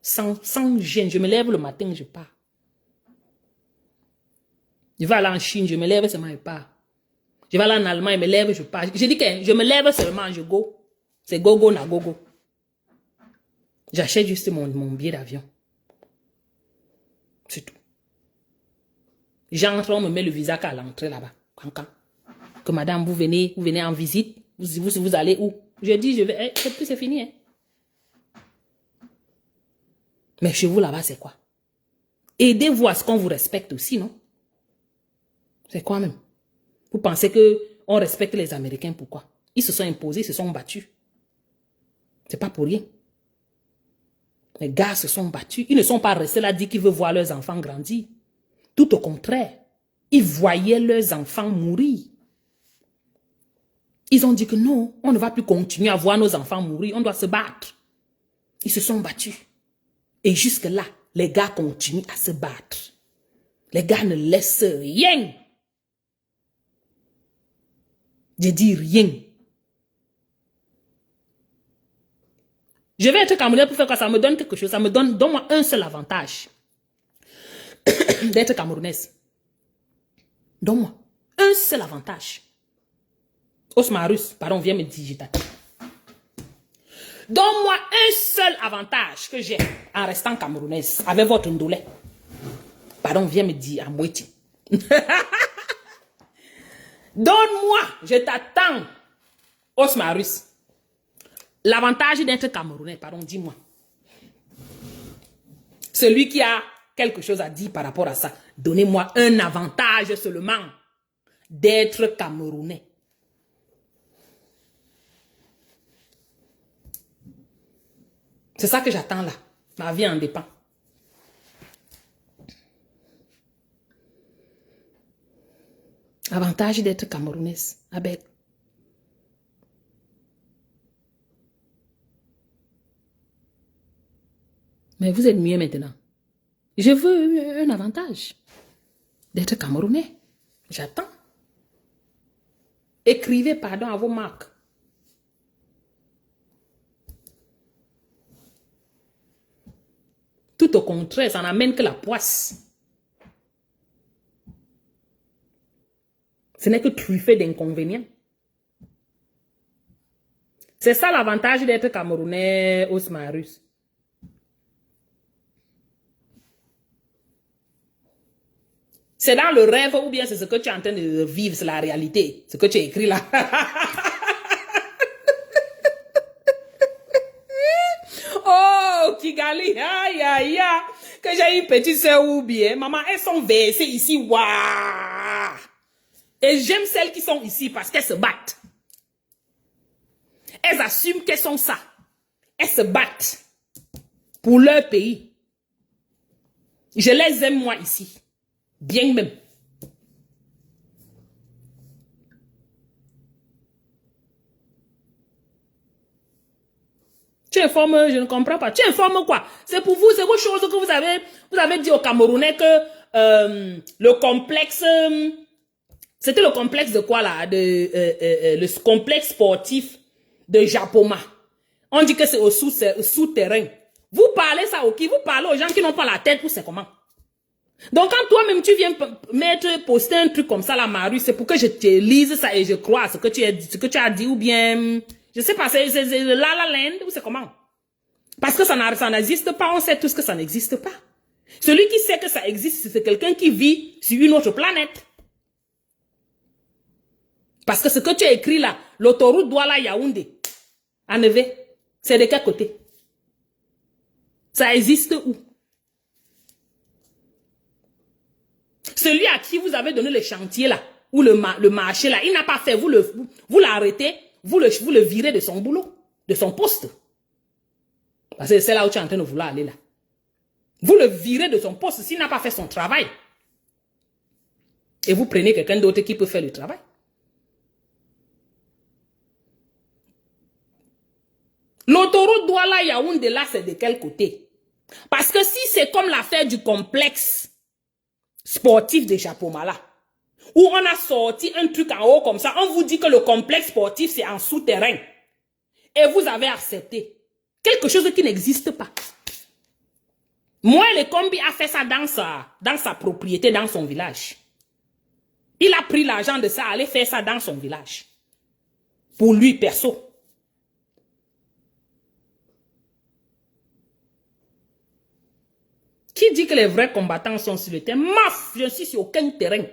Sans gêne. Je me lève le matin, je pars. Je vais aller en Chine, je me lève seulement, je pars. Je vais aller en Allemagne, je me lève, je pars. Je dis que je me lève seulement, je go. C'est go, na go. J'achète juste mon billet d'avion. C'est tout. J'entre, on me met le visa qu'à l'entrée là-bas. Que madame, vous venez en visite. Vous allez où? Je dis, je vais. C'est fini. Hein? Mais chez vous là-bas, c'est quoi? Aidez-vous à ce qu'on vous respecte aussi, non? C'est quoi même? Vous pensez qu'on respecte les Américains, pourquoi? Ils se sont imposés, ils se sont battus. C'est pas pour rien. Les gars se sont battus. Ils ne sont pas restés là, dire qu'ils veulent voir leurs enfants grandir. Tout au contraire. Ils voyaient leurs enfants mourir. Ils ont dit que non, on ne va plus continuer à voir nos enfants mourir. On doit se battre. Ils se sont battus. Et jusque-là, les gars continuent à se battre. Les gars ne laissent rien. Je dis rien. Je vais être Camerounais pour faire quoi? Ça me donne quelque chose. Ça me donne-moi un seul avantage d'être Camerounaise. Donne-moi un seul avantage. Osmarus, pardon, viens me dire. Donne-moi un seul avantage que j'ai en restant Camerounaise avec votre ndolé. Pardon, viens me dire à moitié. Donne-moi, je t'attends, Osmarus. L'avantage d'être Camerounais, pardon, dis-moi. Celui qui a quelque chose à dire par rapport à ça, donnez-moi un avantage seulement d'être Camerounais. C'est ça que j'attends là. Ma vie en dépend. Avantage d'être Camerounaise. Abed. Mais vous êtes mieux maintenant. Je veux un avantage d'être Camerounais. J'attends. Écrivez pardon à vos marques. Tout au contraire, ça n'amène que la poisse. Ce n'est que truffé d'inconvénients. C'est ça l'avantage d'être Camerounais, Osmarus. C'est dans le rêve ou bien c'est ce que tu es en train de vivre, c'est la réalité, ce que tu as écrit là. Oh, Kigali, aïe, aïe, aïe, que j'ai une petite soeur ou bien, maman, elles sont versées ici, waouh. Et j'aime celles qui sont ici parce qu'elles se battent. Elles assument qu'elles sont ça. Elles se battent pour leur pays. Je les aime moi ici. Bien même. Tu informes, je ne comprends pas. Tu informes quoi? C'est pour vous, c'est autre chose que vous avez dit aux Camerounais que le complexe, c'était le complexe de quoi là? Le complexe sportif de Japoma. On dit que c'est au souterrain. Vous parlez ça au qui? Vous parlez aux gens qui n'ont pas la tête ou c'est comment? Donc quand toi-même tu viens poster un truc comme ça là, Marie, c'est pour que je te lise ça et je crois à ce que tu as dit ou bien, je sais pas, c'est La La Land ou c'est comment? Parce que ça n'existe pas, on sait tous que ça n'existe pas. Celui qui sait que ça existe, c'est quelqu'un qui vit sur une autre planète. Parce que ce que tu as écrit là, l'autoroute Douala-Yaoundé, à Neve, c'est de quel côté? Ça existe où? Celui à qui vous avez donné le chantier là, ou le marché là, il n'a pas fait, vous l'arrêtez, vous le virez de son boulot, de son poste. Parce que c'est là où tu es en train de vouloir aller là. Vous le virez de son poste s'il n'a pas fait son travail. Et vous prenez quelqu'un d'autre qui peut faire le travail. L'autoroute Douala-Yaoundé là, c'est de quel côté? Parce que si c'est comme l'affaire du complexe sportif de Japomala, où on a sorti un truc en haut comme ça, on vous dit que le complexe sportif c'est en souterrain. Et vous avez accepté. Quelque chose qui n'existe pas. Moi, le combi a fait ça dans sa propriété, dans son village. Il a pris l'argent de ça, aller faire ça dans son village. Pour lui, perso. Qui dit que les vrais combattants sont sur le terrain? Maf, je ne suis sur aucun terrain.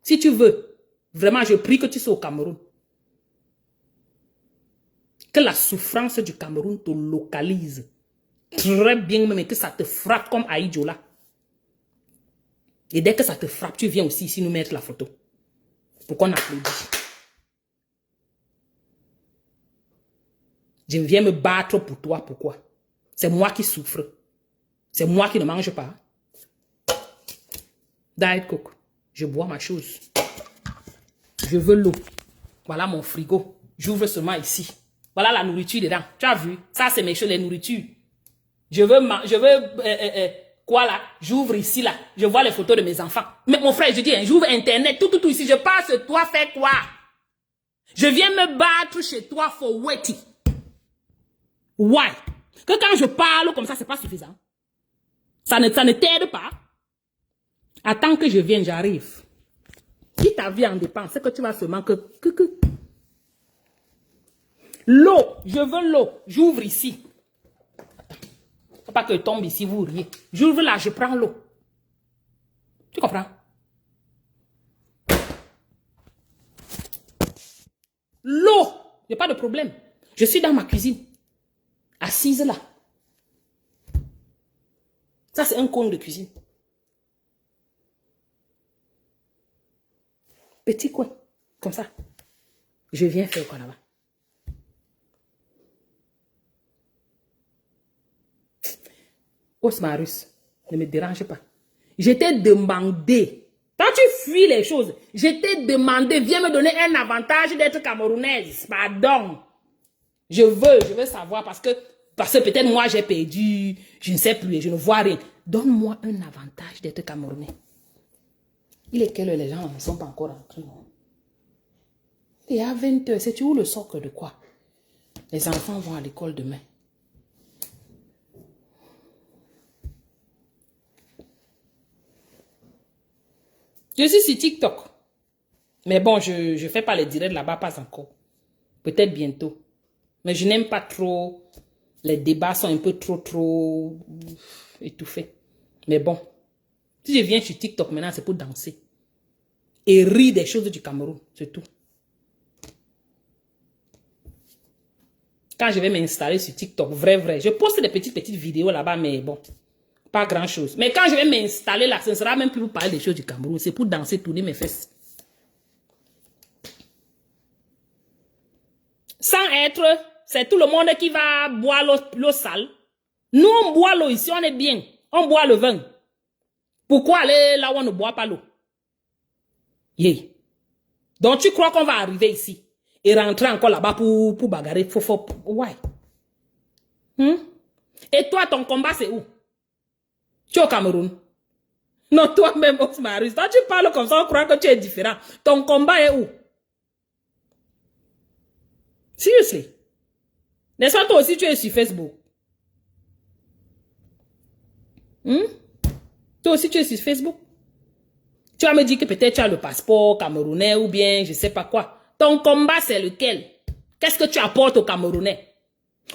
Si tu veux, vraiment, je prie que tu sois au Cameroun. Que la souffrance du Cameroun te localise. Très bien même, et que ça te frappe comme Aïdjola. Et dès que ça te frappe, tu viens aussi ici nous mettre la photo. Pour qu'on applaudisse. Je viens me battre pour toi, pourquoi? C'est moi qui souffre. C'est moi qui ne mange pas. Diet Coke. Je bois ma chose. Je veux l'eau. Voilà mon frigo. J'ouvre seulement ici. Voilà la nourriture dedans. Tu as vu? Ça, c'est mes choses, les nourritures. Je veux, quoi là? J'ouvre ici là. Je vois les photos de mes enfants. Mais mon frère, je dis, hein, j'ouvre Internet, tout ici. Je passe, toi, fais quoi? Je viens me battre chez toi for waiting. Why? Que quand je parle comme ça, c'est pas suffisant. Ça ne t'aide pas. Attends que je vienne, j'arrive. Si ta vie en dépend, c'est que tu vas seulement que. L'eau, je veux l'eau. J'ouvre ici. Faut pas que je tombe ici, vous riez. J'ouvre là, je prends l'eau. Tu comprends? L'eau, il n'y a pas de problème. Je suis dans ma cuisine. Assise là. Ça, c'est un cône de cuisine. Petit coin. Comme ça. Je viens faire quoi là-bas? Osmarus, ne me dérange pas. Je t'ai demandé. Quand tu fuis les choses, je t'ai demandé, viens me donner un avantage d'être camerounaise. Pardon. Je veux savoir parce que peut-être moi j'ai perdu, je ne sais plus, je ne vois rien. Donne-moi un avantage d'être camerounais. Il est quelle heure, les gens ne sont pas encore entrés. Il est à 20h, c'est où le socle de quoi? Les enfants vont à l'école demain. Je suis sur TikTok. Mais bon, je ne fais pas les directs là-bas, pas encore. Peut-être bientôt. Mais je n'aime pas trop. Les débats sont un peu trop étouffés. Mais bon, si je viens sur TikTok maintenant, c'est pour danser. Et rire des choses du Cameroun, c'est tout. Quand je vais m'installer sur TikTok, vrai, je poste des petites vidéos là-bas, mais bon, pas grand-chose. Mais quand je vais m'installer là, ce ne sera même plus pour parler des choses du Cameroun, c'est pour danser, tourner mes fesses. Sans être, c'est tout le monde qui va boire l'eau sale. Nous, on boit l'eau ici, on est bien. On boit le vin. Pourquoi aller là où on ne boit pas l'eau? Yeah. Donc, tu crois qu'on va arriver ici et rentrer encore là-bas pour bagarrer? Why? Et toi, ton combat, c'est où? Tu es au Cameroun? Non, toi-même, Osmarus. Toi, tu parles comme ça, on croit que tu es différent. Ton combat est où? Seriously? N'est-ce pas toi aussi, tu es sur Facebook? Toi aussi, tu es sur Facebook? Tu vas me dire que peut-être tu as le passeport camerounais ou bien je ne sais pas quoi. Ton combat, c'est lequel? Qu'est-ce que tu apportes aux Camerounais?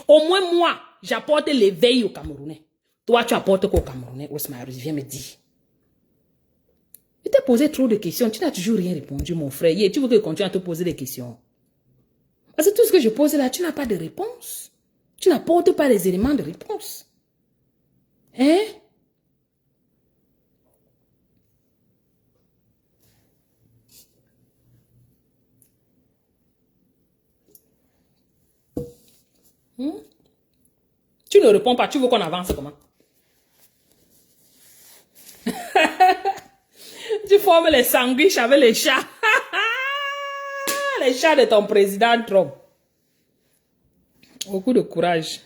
Au moins, moi, j'apporte l'éveil aux Camerounais. Toi, tu apportes quoi aux Camerounais? Osmarus, viens me dire. Je t'ai posé trop de questions. Tu n'as toujours rien répondu, mon frère. Tu veux que je continue à te poser des questions? Parce que tout ce que je pose là, tu n'as pas de réponse. Tu n'apportes pas les éléments de réponse. Hein? Tu ne réponds pas. Tu veux qu'on avance comment? Tu formes les sandwichs avec les chats. Les chats de ton président Trump. Beaucoup de courage.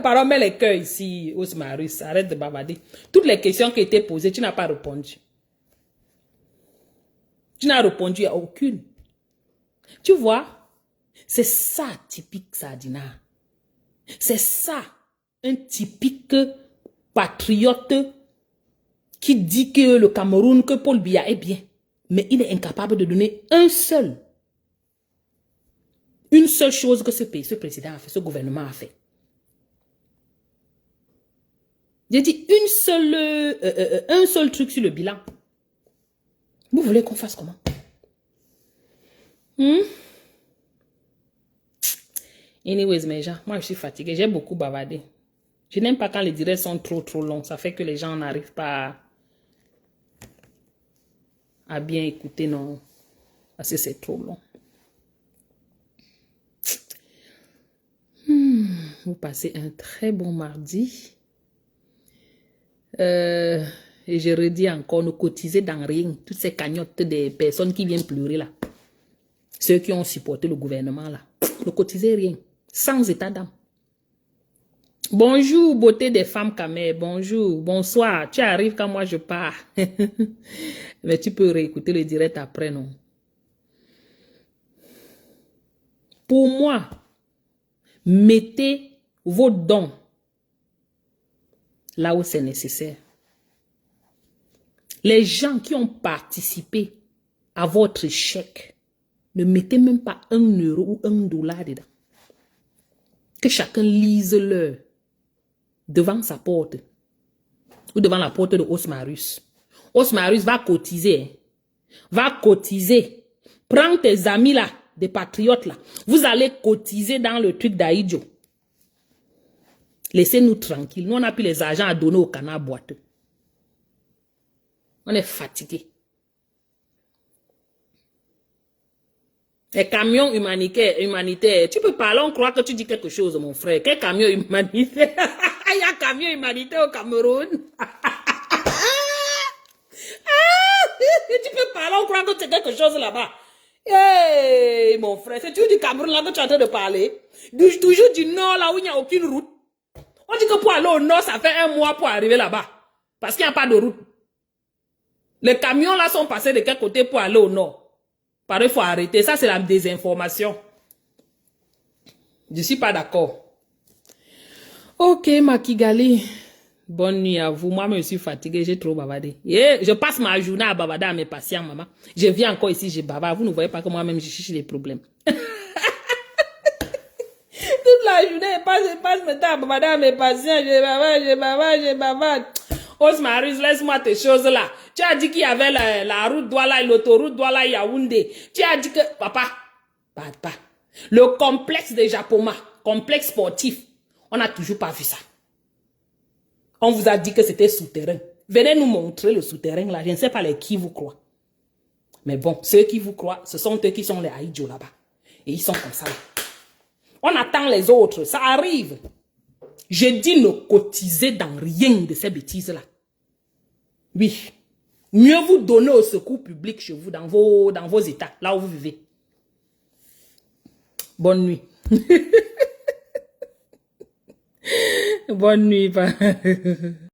Pardon, mets les cœurs ici, Osmarus. Arrête de bavarder. Toutes les questions qui étaient posées, tu n'as pas répondu. Tu n'as répondu à aucune. Tu vois, c'est ça typique Sardina. C'est ça, un typique patriote qui dit que le Cameroun, que Paul Biya est bien. Mais il est incapable de donner une seule chose que ce président a fait, ce gouvernement a fait. J'ai dit un seul truc sur le bilan. Vous voulez qu'on fasse comment? Anyways, mes gens, moi je suis fatiguée, j'ai beaucoup bavardé. Je n'aime pas quand les directs sont trop longs. Ça fait que les gens n'arrivent pas à bien écouter, non. Parce que c'est trop long. Vous passez un très bon mardi. Et je redis encore, ne cotisez dans rien. Toutes ces cagnottes des personnes qui viennent pleurer là. ceux qui ont supporté le gouvernement là, ne cotisaient rien, sans état d'âme. Bonjour, beauté des femmes camées, bonjour, bonsoir, tu arrives quand moi je pars. Mais tu peux réécouter le direct après, non? Pour moi, mettez vos dons là où c'est nécessaire. Les gens qui ont participé à votre chèque, ne mettez même pas 1 euro ou 1 dollar dedans. Que chacun lise leur devant sa porte ou devant la porte de Osmarus. Osmarus va cotiser. Hein. Va cotiser. Prends tes amis là, des patriotes là. Vous allez cotiser dans le truc d'Aïdjo. Laissez-nous tranquilles. Nous, on n'a plus les argents à donner au canard boiteux. On est fatigué. Les camions humanitaires, tu peux parler, on croit que tu dis quelque chose, mon frère. Quel camion humanitaire? Il y a un camion humanitaire au Cameroun. Tu peux parler, on croit que c'est quelque chose là-bas. Hey, mon frère, c'est toujours du Cameroun là que tu es en train de parler. Toujours du nord là où il n'y a aucune route. On dit que pour aller au nord, ça fait 1 mois pour arriver là-bas. Parce qu'il n'y a pas de route. Les camions là sont passés de quel côté pour aller au nord? Pareil, il faut arrêter. Ça, c'est la désinformation. Je ne suis pas d'accord. Ok, Makigali. Bonne nuit à vous. Moi, je suis fatiguée. J'ai trop bavardé. Yeah, je passe ma journée à bavarder à mes patients, maman. Je viens encore ici, je bavarde. Vous ne voyez pas que moi-même, je cherche des problèmes. Toute la journée, je passe mon temps à bavarder à mes patients. Je bavarde. Osmarus, laisse-moi tes choses là. Tu as dit qu'il y avait la route Douala et l'autoroute Douala Yaoundé. Tu as dit que, papa, le complexe de Japoma, complexe sportif, on n'a toujours pas vu ça. On vous a dit que c'était souterrain. Venez nous montrer le souterrain là. Je ne sais pas qui vous croient. Mais bon, ceux qui vous croient, ce sont eux qui sont les Aïdjo là-bas. Et ils sont comme ça là. On attend les autres, ça arrive. Je dis ne cotisez dans rien de ces bêtises-là. Oui. Mieux vous donner au secours public chez vous, dans vos états, là où vous vivez. Bonne nuit. Bonne nuit.